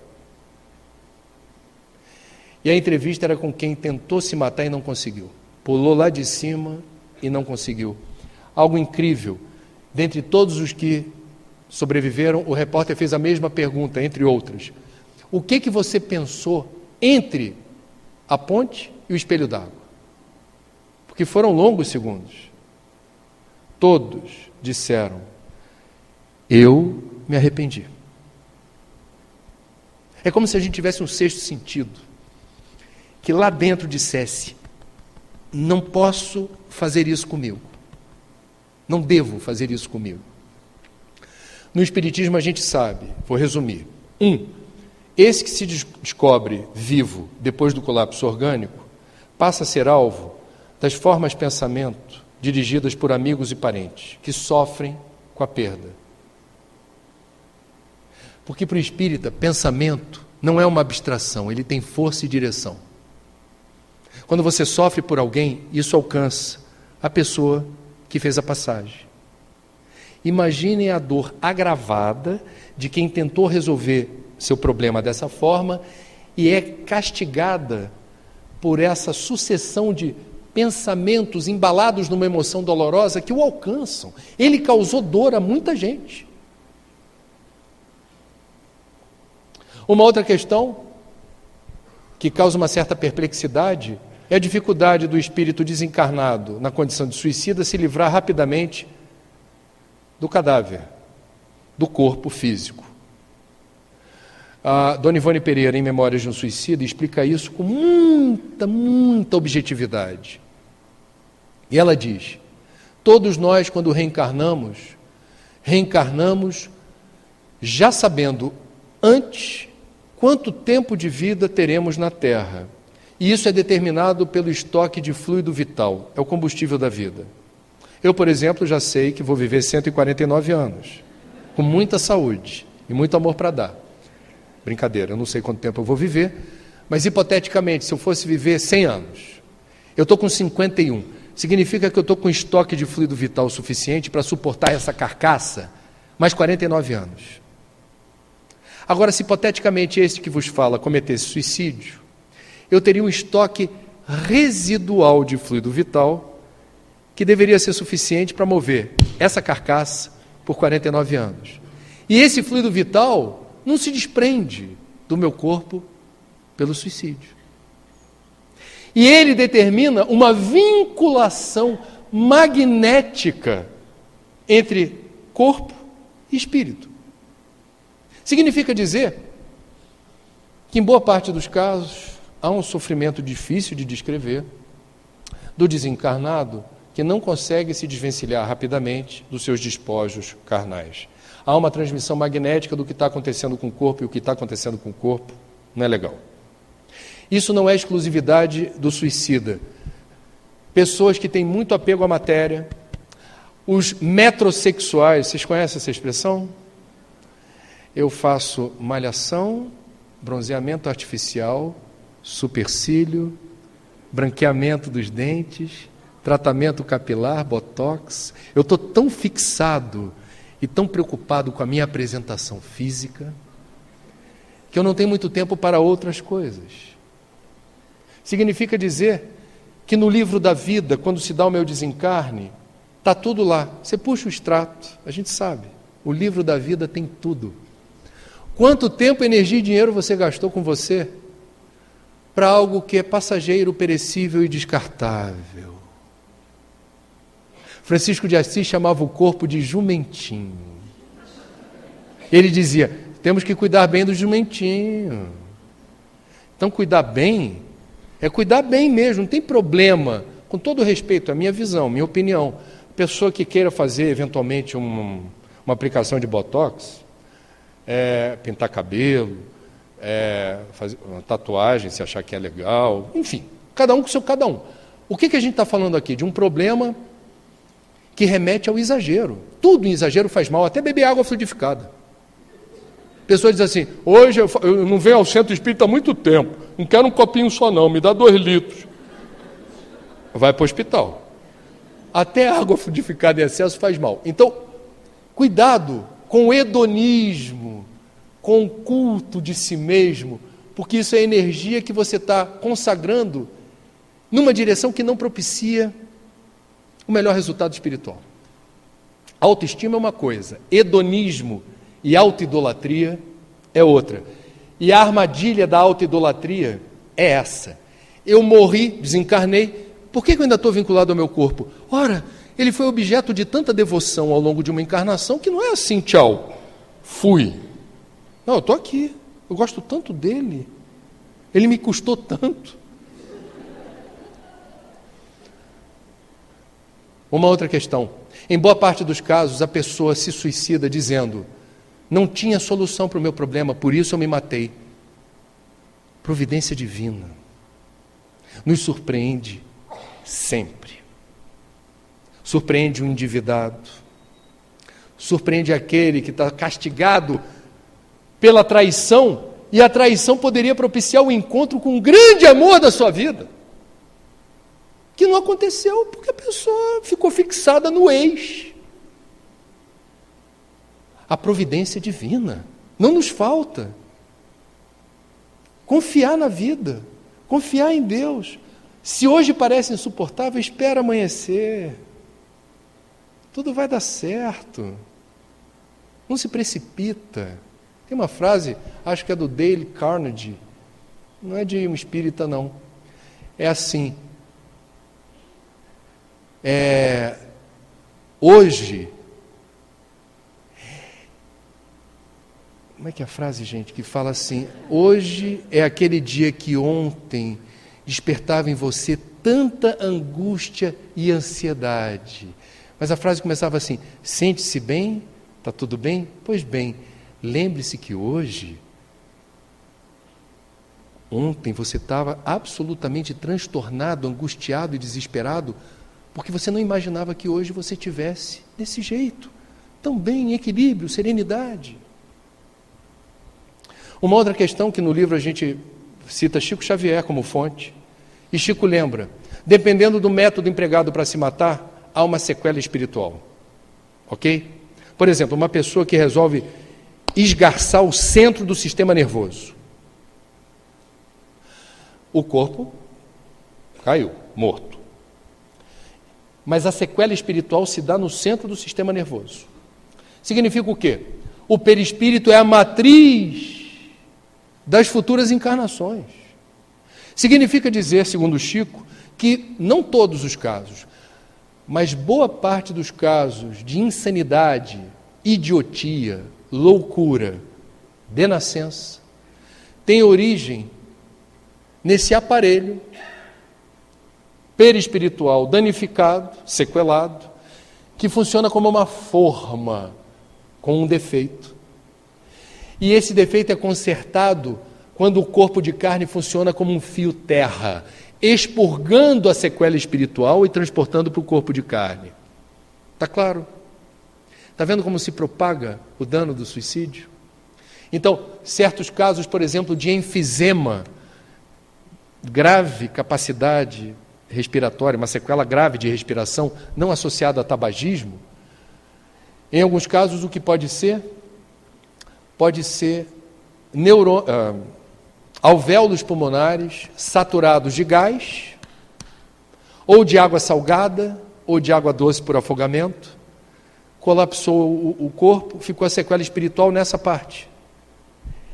E a entrevista era com quem tentou se matar e não conseguiu. Pulou lá de cima e não conseguiu. Algo incrível. Dentre todos os que sobreviveram, o repórter fez a mesma pergunta, entre outras. O que você pensou entre a ponte e o espelho d'água? Porque foram longos segundos. Todos disseram, eu me arrependi. É como se a gente tivesse um sexto sentido, que lá dentro dissesse, não posso fazer isso comigo. Não devo fazer isso comigo. No Espiritismo a gente sabe, vou resumir. Esse que se descobre vivo depois do colapso orgânico, passa a ser alvo das formas de pensamento dirigidas por amigos e parentes, que sofrem com a perda. Porque para o espírita, pensamento não é uma abstração, ele tem força e direção. Quando você sofre por alguém, isso alcança a pessoa que fez a passagem. Imaginem a dor agravada de quem tentou resolver seu problema dessa forma e é castigada por essa sucessão de pensamentos embalados numa emoção dolorosa que o alcançam. Ele causou dor a muita gente. Uma outra questão que causa uma certa perplexidade é a dificuldade do espírito desencarnado na condição de suicida se livrar rapidamente do cadáver, do corpo físico. A Dona Ivone Pereira, em Memórias de um Suicida, explica isso com muita objetividade. E ela diz, todos nós, quando reencarnamos já sabendo antes quanto tempo de vida teremos na Terra. E isso é determinado pelo estoque de fluido vital, é o combustível da vida. Eu, por exemplo, já sei que vou viver 149 anos, com muita saúde e muito amor para dar. Brincadeira, eu não sei quanto tempo eu vou viver, mas hipoteticamente, se eu fosse viver 100 anos, eu estou com 51, significa que eu estou com estoque de fluido vital suficiente para suportar essa carcaça mais 49 anos. Agora, se hipoteticamente este que vos fala cometesse suicídio, eu teria um estoque residual de fluido vital que deveria ser suficiente para mover essa carcaça por 49 anos. E esse fluido vital não se desprende do meu corpo pelo suicídio. E ele determina uma vinculação magnética entre corpo e espírito. Significa dizer que, em boa parte dos casos, há um sofrimento difícil de descrever do desencarnado que não consegue se desvencilhar rapidamente dos seus despojos carnais. Há uma transmissão magnética do que está acontecendo com o corpo, e o que está acontecendo com o corpo não é legal. Isso não é exclusividade do suicida. Pessoas que têm muito apego à matéria, os metrosexuais, vocês conhecem essa expressão? Eu faço malhação, bronzeamento artificial, supercílio, branqueamento dos dentes, tratamento capilar, botox. Eu estou tão fixado e tão preocupado com a minha apresentação física que eu não tenho muito tempo para outras coisas. Significa dizer que no livro da vida, quando se dá o meu desencarne, está tudo lá. Você puxa o extrato, a gente sabe. O livro da vida tem tudo. Quanto tempo, energia e dinheiro você gastou com você para algo que é passageiro, perecível e descartável? Francisco de Assis chamava o corpo de jumentinho. Ele dizia, temos que cuidar bem do jumentinho. Então, cuidar bem é cuidar bem mesmo, não tem problema. Com todo respeito, a minha visão, minha opinião. Pessoa que queira fazer, eventualmente, uma aplicação de botox, pintar cabelo, fazer uma tatuagem, se achar que é legal, enfim, cada um com o seu cada um. O que a gente está falando aqui? De um problema que remete ao exagero. Tudo em exagero faz mal, até beber água fluidificada. A pessoa diz assim, hoje eu não venho ao centro espírita há muito tempo, não quero um copinho só não, me dá 2 litros. Vai para o hospital. Até água fluidificada em excesso faz mal. Então, cuidado com o hedonismo, com o culto de si mesmo, porque isso é energia que você está consagrando numa direção que não propicia o melhor resultado espiritual. Autoestima é uma coisa, hedonismo e autoidolatria é outra. E a armadilha da autoidolatria é essa. Eu morri, desencarnei, por que eu ainda estou vinculado ao meu corpo? Ora, ele foi objeto de tanta devoção ao longo de uma encarnação que não é assim, tchau, fui. Não, eu estou aqui, eu gosto tanto dele, ele me custou tanto. Uma outra questão, em boa parte dos casos a pessoa se suicida dizendo, não tinha solução para o meu problema, por isso eu me matei. Providência divina nos surpreende sempre. Surpreende o endividado, surpreende aquele que está castigado pela traição, e a traição poderia propiciar o encontro com um grande amor da sua vida, que não aconteceu porque a pessoa ficou fixada no ex. A providência divina não nos falta. Confiar na vida, confiar em Deus. Se hoje parece insuportável, espera amanhecer. Tudo vai dar certo. Não se precipita. Tem uma frase, acho que é do Dale Carnegie, não é de um espírita não. É assim, hoje, como é que é a frase, gente, que fala assim, hoje é aquele dia que ontem despertava em você tanta angústia e ansiedade. Mas a frase começava assim, sente-se bem? Está tudo bem? Pois bem, lembre-se que ontem você estava absolutamente transtornado, angustiado e desesperado, porque você não imaginava que hoje você tivesse desse jeito, tão bem, em equilíbrio, serenidade. Uma outra questão que no livro a gente cita Chico Xavier como fonte, e Chico lembra, dependendo do método empregado para se matar, há uma sequela espiritual. Ok? Por exemplo, uma pessoa que resolve esgarçar o centro do sistema nervoso. O corpo caiu, morto. Mas a sequela espiritual se dá no centro do sistema nervoso. Significa o quê? O perispírito é a matriz das futuras encarnações. Significa dizer, segundo Chico, que não todos os casos, mas boa parte dos casos de insanidade, idiotia, loucura, de nascença, tem origem nesse aparelho perispiritual danificado, sequelado, que funciona como uma forma com um defeito. E esse defeito é consertado quando o corpo de carne funciona como um fio terra, expurgando a sequela espiritual e transportando para o corpo de carne. Está claro? Está vendo como se propaga o dano do suicídio? Então, certos casos, por exemplo, de enfisema, grave capacidade respiratória, uma sequela grave de respiração, não associada a tabagismo, em alguns casos o que pode ser alvéolos pulmonares saturados de gás, ou de água salgada, ou de água doce por afogamento, colapsou o corpo, ficou a sequela espiritual nessa parte.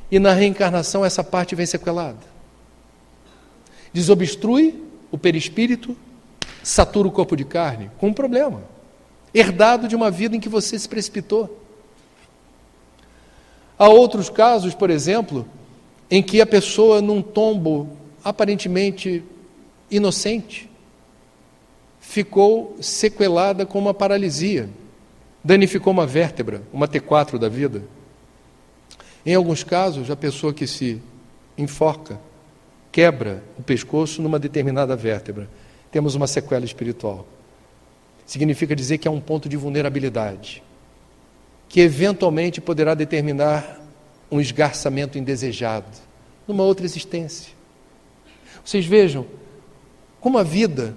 E na reencarnação essa parte vem sequelada. Desobstrui o perispírito, satura o corpo de carne, com um problema, herdado de uma vida em que você se precipitou. Há outros casos, por exemplo, em que a pessoa, num tombo aparentemente inocente, ficou sequelada com uma paralisia, danificou uma vértebra, uma T4 da vida. Em alguns casos, a pessoa que se enforca, quebra o pescoço numa determinada vértebra. Temos uma sequela espiritual. significa dizer que há um ponto de vulnerabilidade, que eventualmente poderá determinar um esgarçamento indesejado, numa outra existência. Vocês vejam como a vida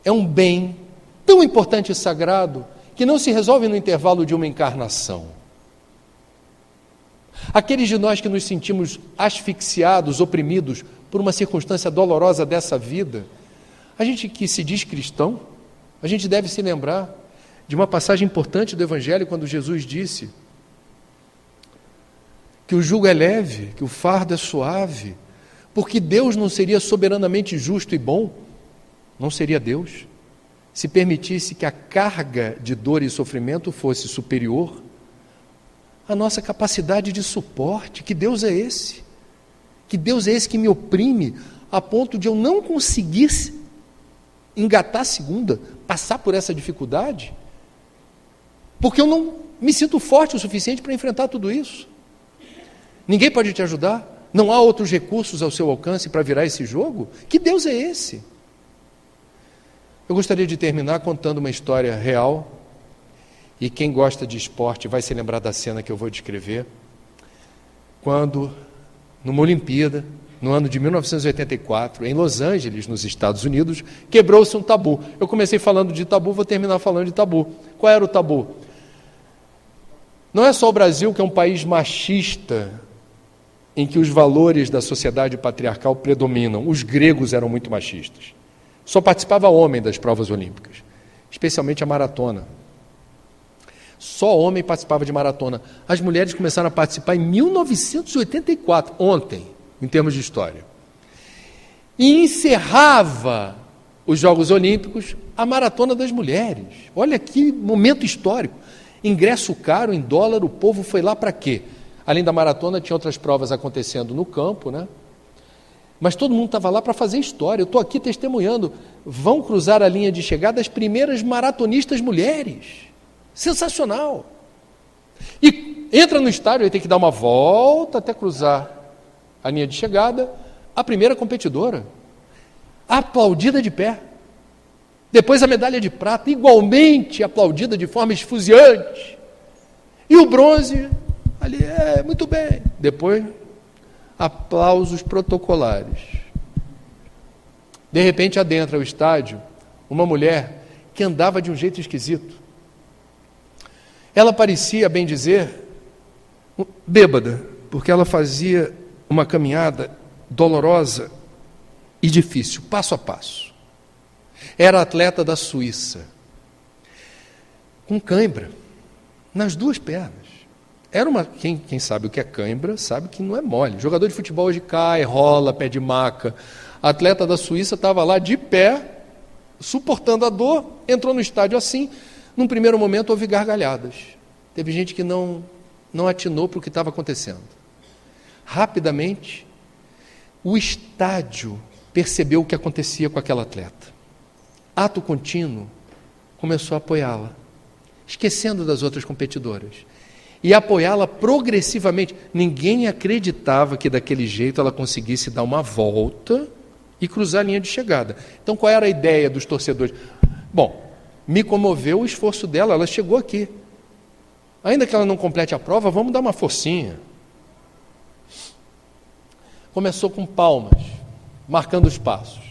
é um bem tão importante e sagrado que não se resolve no intervalo de uma encarnação. Aqueles de nós que nos sentimos asfixiados, oprimidos por uma circunstância dolorosa dessa vida, a gente que se diz cristão, a gente deve se lembrar de uma passagem importante do Evangelho, quando Jesus disse que o jugo é leve, que o fardo é suave, porque Deus não seria soberanamente justo e bom, não seria Deus, se permitisse que a carga de dor e sofrimento fosse superior à nossa capacidade de suporte. Que Deus é esse? Que Deus é esse que me oprime a ponto de eu não conseguir engatar a segunda, passar por essa dificuldade, porque eu não me sinto forte o suficiente para enfrentar tudo isso. Ninguém pode te ajudar? Não há outros recursos ao seu alcance para virar esse jogo? Que Deus é esse? Eu gostaria de terminar contando uma história real, e quem gosta de esporte vai se lembrar da cena que eu vou descrever, quando, numa Olimpíada, no ano de 1984, em Los Angeles, nos Estados Unidos, quebrou-se um tabu. Eu comecei falando de tabu, vou terminar falando de tabu. Qual era o tabu? Não é só o Brasil, que é um país machista, em que os valores da sociedade patriarcal predominam. Os gregos eram muito machistas. Só participava homem das provas olímpicas, especialmente a maratona. Só homem participava de maratona. As mulheres começaram a participar em 1984, ontem, em termos de história. E encerrava os Jogos Olímpicos a maratona das mulheres. Olha que momento histórico. Ingresso caro, em dólar, o povo foi lá para quê? Além da maratona, tinha outras provas acontecendo no campo, né? Mas todo mundo estava lá para fazer história. Eu estou aqui testemunhando. Vão cruzar a linha de chegada as primeiras maratonistas mulheres. Sensacional. E entra no estádio, aí tem que dar uma volta até cruzar a linha de chegada. A primeira competidora, aplaudida de pé. Depois a medalha de prata, igualmente aplaudida de forma esfuziante. E o bronze, ali, muito bem. Depois, aplausos protocolares. De repente adentra o estádio uma mulher que andava de um jeito esquisito. Ela parecia, bem dizer, bêbada, porque ela fazia uma caminhada dolorosa e difícil, passo a passo. Era atleta da Suíça, com cãibra nas duas pernas. Era quem sabe o que é cãibra, sabe que não é mole. Jogador de futebol hoje cai, rola, pé de maca. A atleta da Suíça estava lá de pé, suportando a dor, entrou no estádio assim. Num primeiro momento houve gargalhadas. Teve gente que não atinou para o que estava acontecendo. Rapidamente, o estádio percebeu o que acontecia com aquela atleta. Ato contínuo, começou a apoiá-la, esquecendo das outras competidoras. E apoiá-la progressivamente. Ninguém acreditava que daquele jeito ela conseguisse dar uma volta e cruzar a linha de chegada. Então qual era a ideia dos torcedores? Bom, me comoveu o esforço dela, ela chegou aqui. Ainda que ela não complete a prova, vamos dar uma forcinha. Começou com palmas, marcando os passos.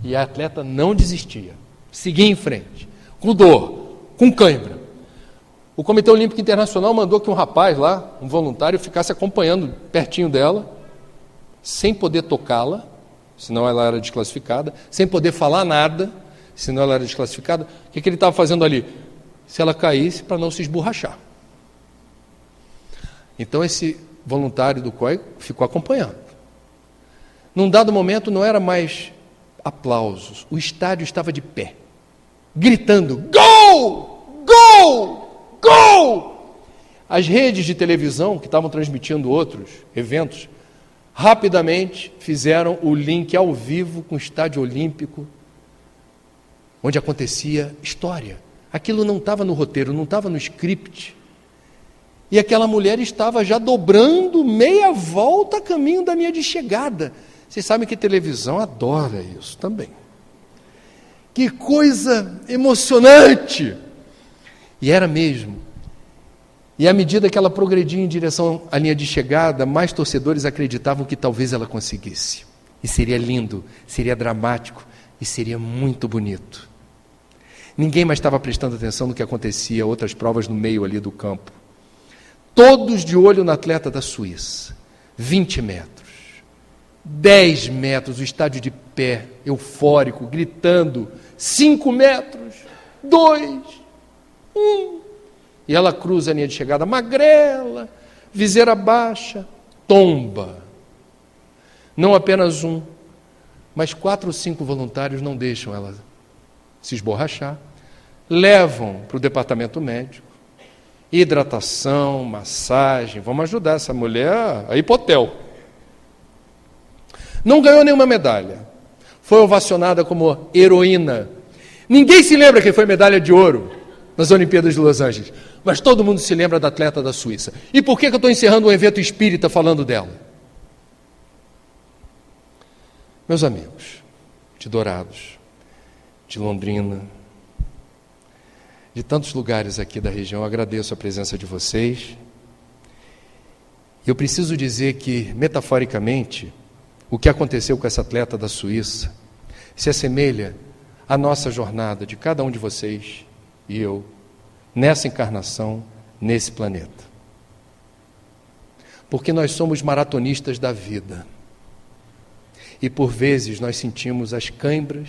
E a atleta não desistia, seguia em frente, com dor, com cãibra. O Comitê Olímpico Internacional mandou que um rapaz lá, um voluntário, ficasse acompanhando pertinho dela, sem poder tocá-la, senão ela era desclassificada, sem poder falar nada, senão ela era desclassificada. O que ele estava fazendo ali? Se ela caísse, para não se esborrachar. Então esse voluntário do COI ficou acompanhando. Num dado momento não era mais aplausos, o estádio estava de pé, gritando: gol! Gol! Gol! As redes de televisão que estavam transmitindo outros eventos, rapidamente fizeram o link ao vivo com o estádio olímpico, onde acontecia história. Aquilo não estava no roteiro, não estava no script. E aquela mulher estava já dobrando meia volta a caminho da linha de chegada. Vocês sabem que televisão adora isso também. Que coisa emocionante! E era mesmo. E à medida que ela progredia em direção à linha de chegada, mais torcedores acreditavam que talvez ela conseguisse. E seria lindo, seria dramático e seria muito bonito. Ninguém mais estava prestando atenção no que acontecia, outras provas no meio ali do campo. Todos de olho na atleta da Suíça. 20 metros, 10 metros, o estádio de pé, eufórico, gritando, 5 metros, 2, 1. E ela cruza a linha de chegada, magrela, viseira baixa, tomba. Não apenas um, mas 4 ou 5 voluntários não deixam ela se esborrachar, levam para o departamento médico, hidratação, massagem, vamos ajudar essa mulher a ir para o hotel. Não ganhou nenhuma medalha, foi ovacionada como heroína. Ninguém se lembra quem foi medalha de ouro nas Olimpíadas de Los Angeles, mas todo mundo se lembra da atleta da Suíça. E por que eu estou encerrando um evento espírita falando dela? Meus amigos, de Dourados, de Londrina, de tantos lugares aqui da região, eu agradeço a presença de vocês. Eu preciso dizer que, metaforicamente, o que aconteceu com essa atleta da Suíça se assemelha à nossa jornada de cada um de vocês e eu, nessa encarnação, nesse planeta. Porque nós somos maratonistas da vida. E por vezes nós sentimos as cãibras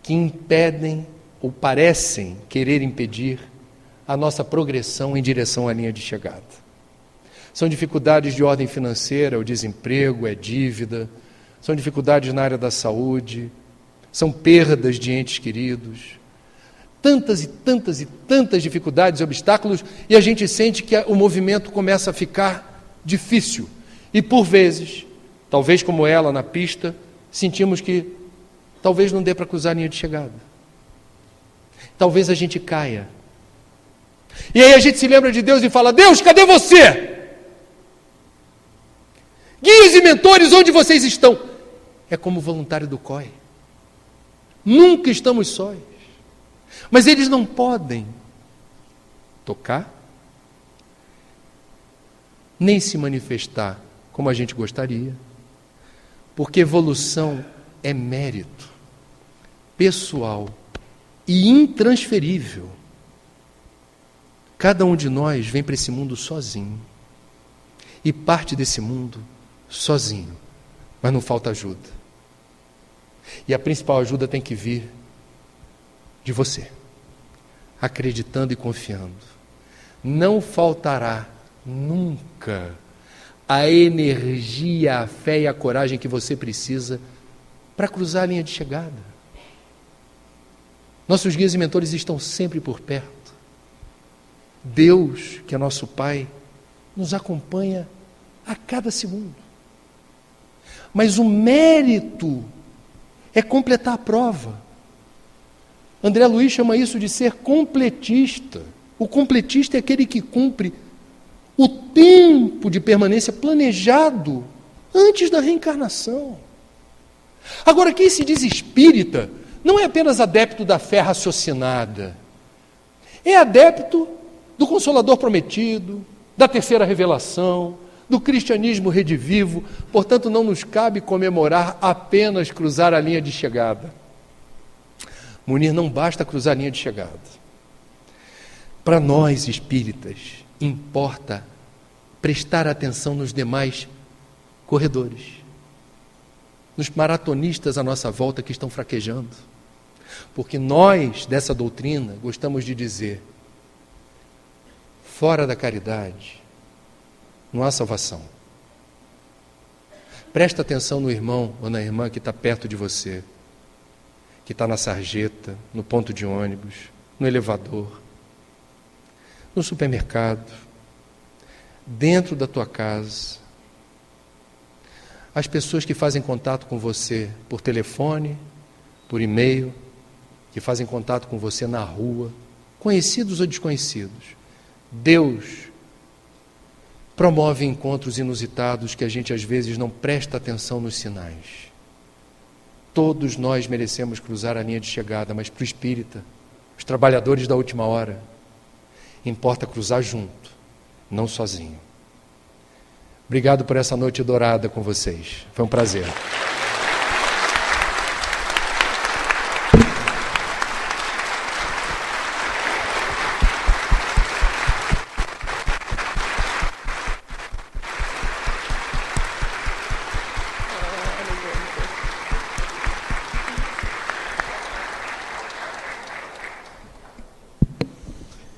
que impedem ou parecem querer impedir a nossa progressão em direção à linha de chegada. São dificuldades de ordem financeira, o desemprego, é dívida, são dificuldades na área da saúde, são perdas de entes queridos, tantas e tantas e tantas dificuldades e obstáculos, e a gente sente que o movimento começa a ficar difícil. E por vezes, talvez como ela na pista, sentimos que talvez não dê para cruzar a linha de chegada. Talvez a gente caia. E aí a gente se lembra de Deus e fala: Deus, cadê você? Guias e mentores, onde vocês estão? É como o voluntário do COI. Nunca estamos sós. Mas eles não podem tocar, nem se manifestar como a gente gostaria, porque evolução é mérito pessoal e intransferível. Cada um de nós vem para esse mundo sozinho e parte desse mundo sozinho, mas não falta ajuda. E a principal ajuda tem que vir de você, acreditando e confiando. Não faltará nunca a energia, a fé e a coragem que você precisa para cruzar a linha de chegada. Nossos guias e mentores estão sempre por perto. Deus, que é nosso Pai, nos acompanha a cada segundo. Mas o mérito é completar a prova. André Luiz chama isso de ser completista. O completista é aquele que cumpre o tempo de permanência planejado antes da reencarnação. Agora, quem se diz espírita não é apenas adepto da fé raciocinada, é adepto do Consolador Prometido, da terceira revelação, do cristianismo redivivo. Portanto, não nos cabe comemorar apenas cruzar a linha de chegada. Munir, não basta cruzar a linha de chegada. Para nós espíritas, importa prestar atenção nos demais corredores, nos maratonistas à nossa volta que estão fraquejando. Porque nós, dessa doutrina, gostamos de dizer: fora da caridade não há salvação. Presta atenção no irmão ou na irmã que está perto de você, que está na sarjeta, no ponto de ônibus, no elevador, no supermercado, dentro da tua casa. As pessoas que fazem contato com você por telefone, por e-mail, que fazem contato com você na rua, conhecidos ou desconhecidos. Deus promove encontros inusitados que a gente às vezes não presta atenção nos sinais. Todos nós merecemos cruzar a linha de chegada, mas para o espírita, os trabalhadores da última hora, importa cruzar junto, não sozinho. Obrigado por essa noite dourada com vocês. Foi um prazer.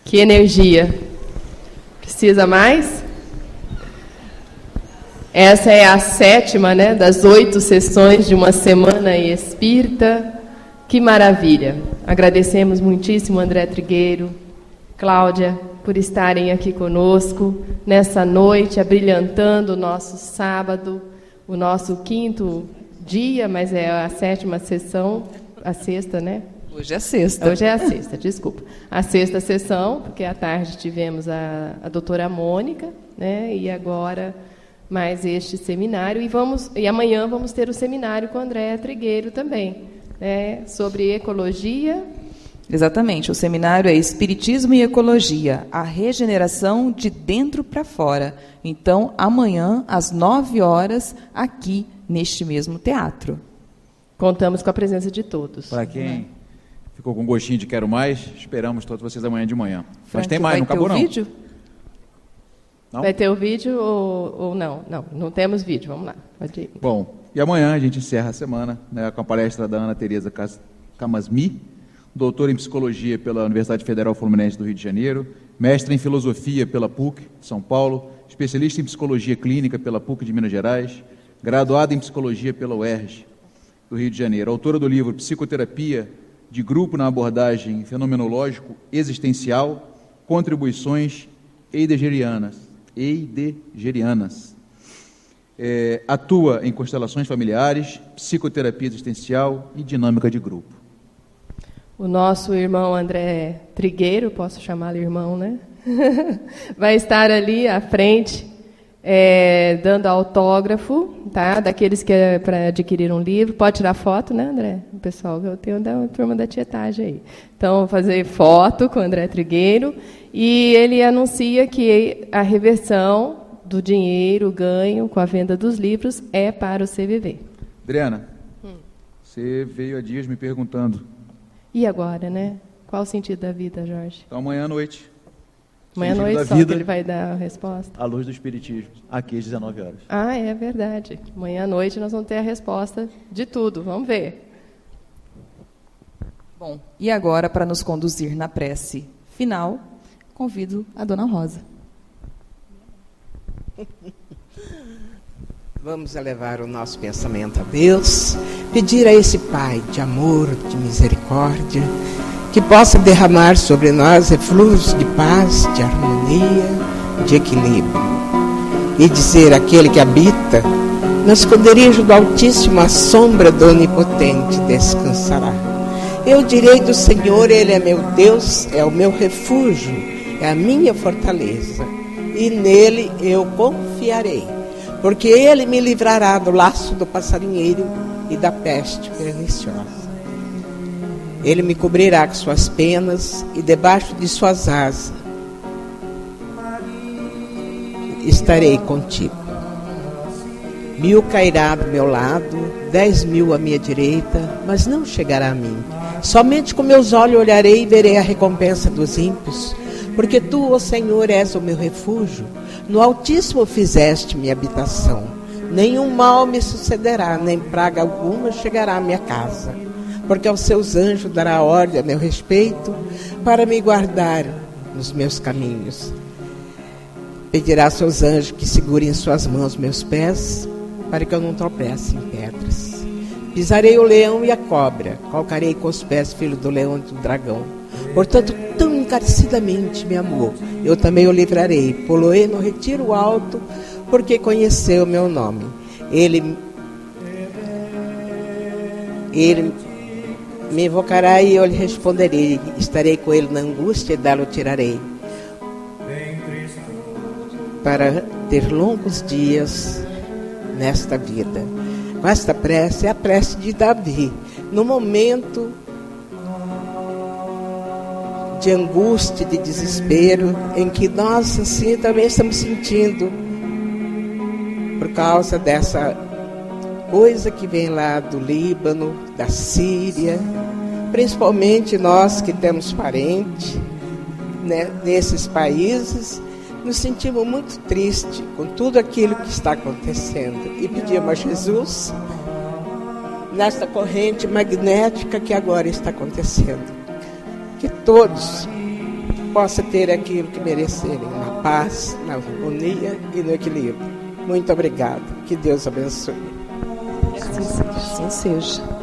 Que energia! Precisa mais? Essa é a 7ª, né, das 8 sessões de uma semana espírita. Que maravilha! Agradecemos muitíssimo André Trigueiro, Cláudia, por estarem aqui conosco nessa noite, abrilhantando o nosso sábado, o nosso 5º dia, mas é a 7ª sessão, a 6ª, né? Hoje é sexta. Hoje é a 6ª, desculpa. A 6ª sessão, porque à tarde tivemos a doutora Mônica, né? E agora mais este seminário. E amanhã vamos ter o seminário com o André Trigueiro também, né? Sobre ecologia. Exatamente, o seminário é Espiritismo e Ecologia, a regeneração de dentro para fora. Então, amanhã, às 9 horas, aqui, neste mesmo teatro. Contamos com a presença de todos. Para quem ficou com gostinho de quero mais, esperamos todos vocês amanhã de manhã. Mas Frank, tem mais, não acabou não. Vai ter o vídeo? Não? Vai ter o vídeo ou não? Não temos vídeo, vamos lá. Pode ir. Bom, e amanhã a gente encerra a semana, né, com a palestra da Ana Tereza Camasmi, doutora em Psicologia pela Universidade Federal Fluminense do Rio de Janeiro, mestre em Filosofia pela PUC de São Paulo, especialista em Psicologia Clínica pela PUC de Minas Gerais, graduada em Psicologia pela UERJ do Rio de Janeiro, autora do livro Psicoterapia de Grupo na Abordagem Fenomenológico Existencial, Contribuições Heidegerianas. Atua em constelações familiares, psicoterapia existencial e dinâmica de grupo. O nosso irmão André Trigueiro, posso chamá-lo irmão, né? Vai estar ali à frente, dando autógrafo, tá? Daqueles que é para adquirir um livro. Pode tirar foto, né, André? O pessoal, eu tenho da turma da tietagem aí. Então, fazer foto com o André Trigueiro. E ele anuncia que a reversão do dinheiro ganho com a venda dos livros é para o CVV. Adriana, você veio há dias me perguntando. E agora, né? Qual o sentido da vida, Jorge? Então, amanhã à noite. Amanhã à Sentido noite da só vida, que ele vai dar a resposta. À luz do Espiritismo, aqui às 19 horas. Ah, é verdade. Amanhã à noite nós vamos ter a resposta de tudo. Vamos ver. Bom, e agora, para nos conduzir na prece final, convido a Dona Rosa. Vamos elevar o nosso pensamento a Deus, pedir a esse Pai de amor, de misericórdia, que possa derramar sobre nós eflúvios de paz, de harmonia, de equilíbrio. E dizer àquele que habita no esconderijo do Altíssimo, a sombra do Onipotente descansará. Eu direi do Senhor, Ele é meu Deus, é o meu refúgio, é a minha fortaleza, e nele eu confiarei, porque Ele me livrará do laço do passarinheiro e da peste perniciosa. Ele me cobrirá com suas penas e debaixo de suas asas estarei contigo. 1000 cairá do meu lado, 10.000 à minha direita, mas não chegará a mim. Somente com meus olhos olharei e verei a recompensa dos ímpios, porque tu, ó Senhor, és o meu refúgio. No Altíssimo fizeste minha habitação. Nenhum mal me sucederá, nem praga alguma chegará à minha casa. Porque aos seus anjos dará ordem a meu respeito, para me guardar nos meus caminhos. Pedirá aos seus anjos que segurem em suas mãos meus pés, para que eu não tropece em pedras. Pisarei o leão e a cobra, calcarei com os pés filho do leão e do dragão. Portanto, tão encarecidamente me amou, eu também o livrarei, poloei no retiro alto, porque conheceu o meu nome. Ele me invocará e eu lhe responderei, estarei com ele na angústia e dela o tirarei, para ter longos dias nesta vida. com esta prece é a prece de Davi, no momento de angústia, de desespero, em que nós assim também estamos sentindo, por causa dessa coisa que vem lá do Líbano, da Síria, principalmente nós que temos parentes, né, nesses países, nos sentimos muito tristes com tudo aquilo que está acontecendo e pedimos a Jesus, nesta corrente magnética que agora está acontecendo, que todos possam ter aquilo que merecerem, na paz, na harmonia e no equilíbrio. Muito obrigado. Que Deus abençoe. Assim seja.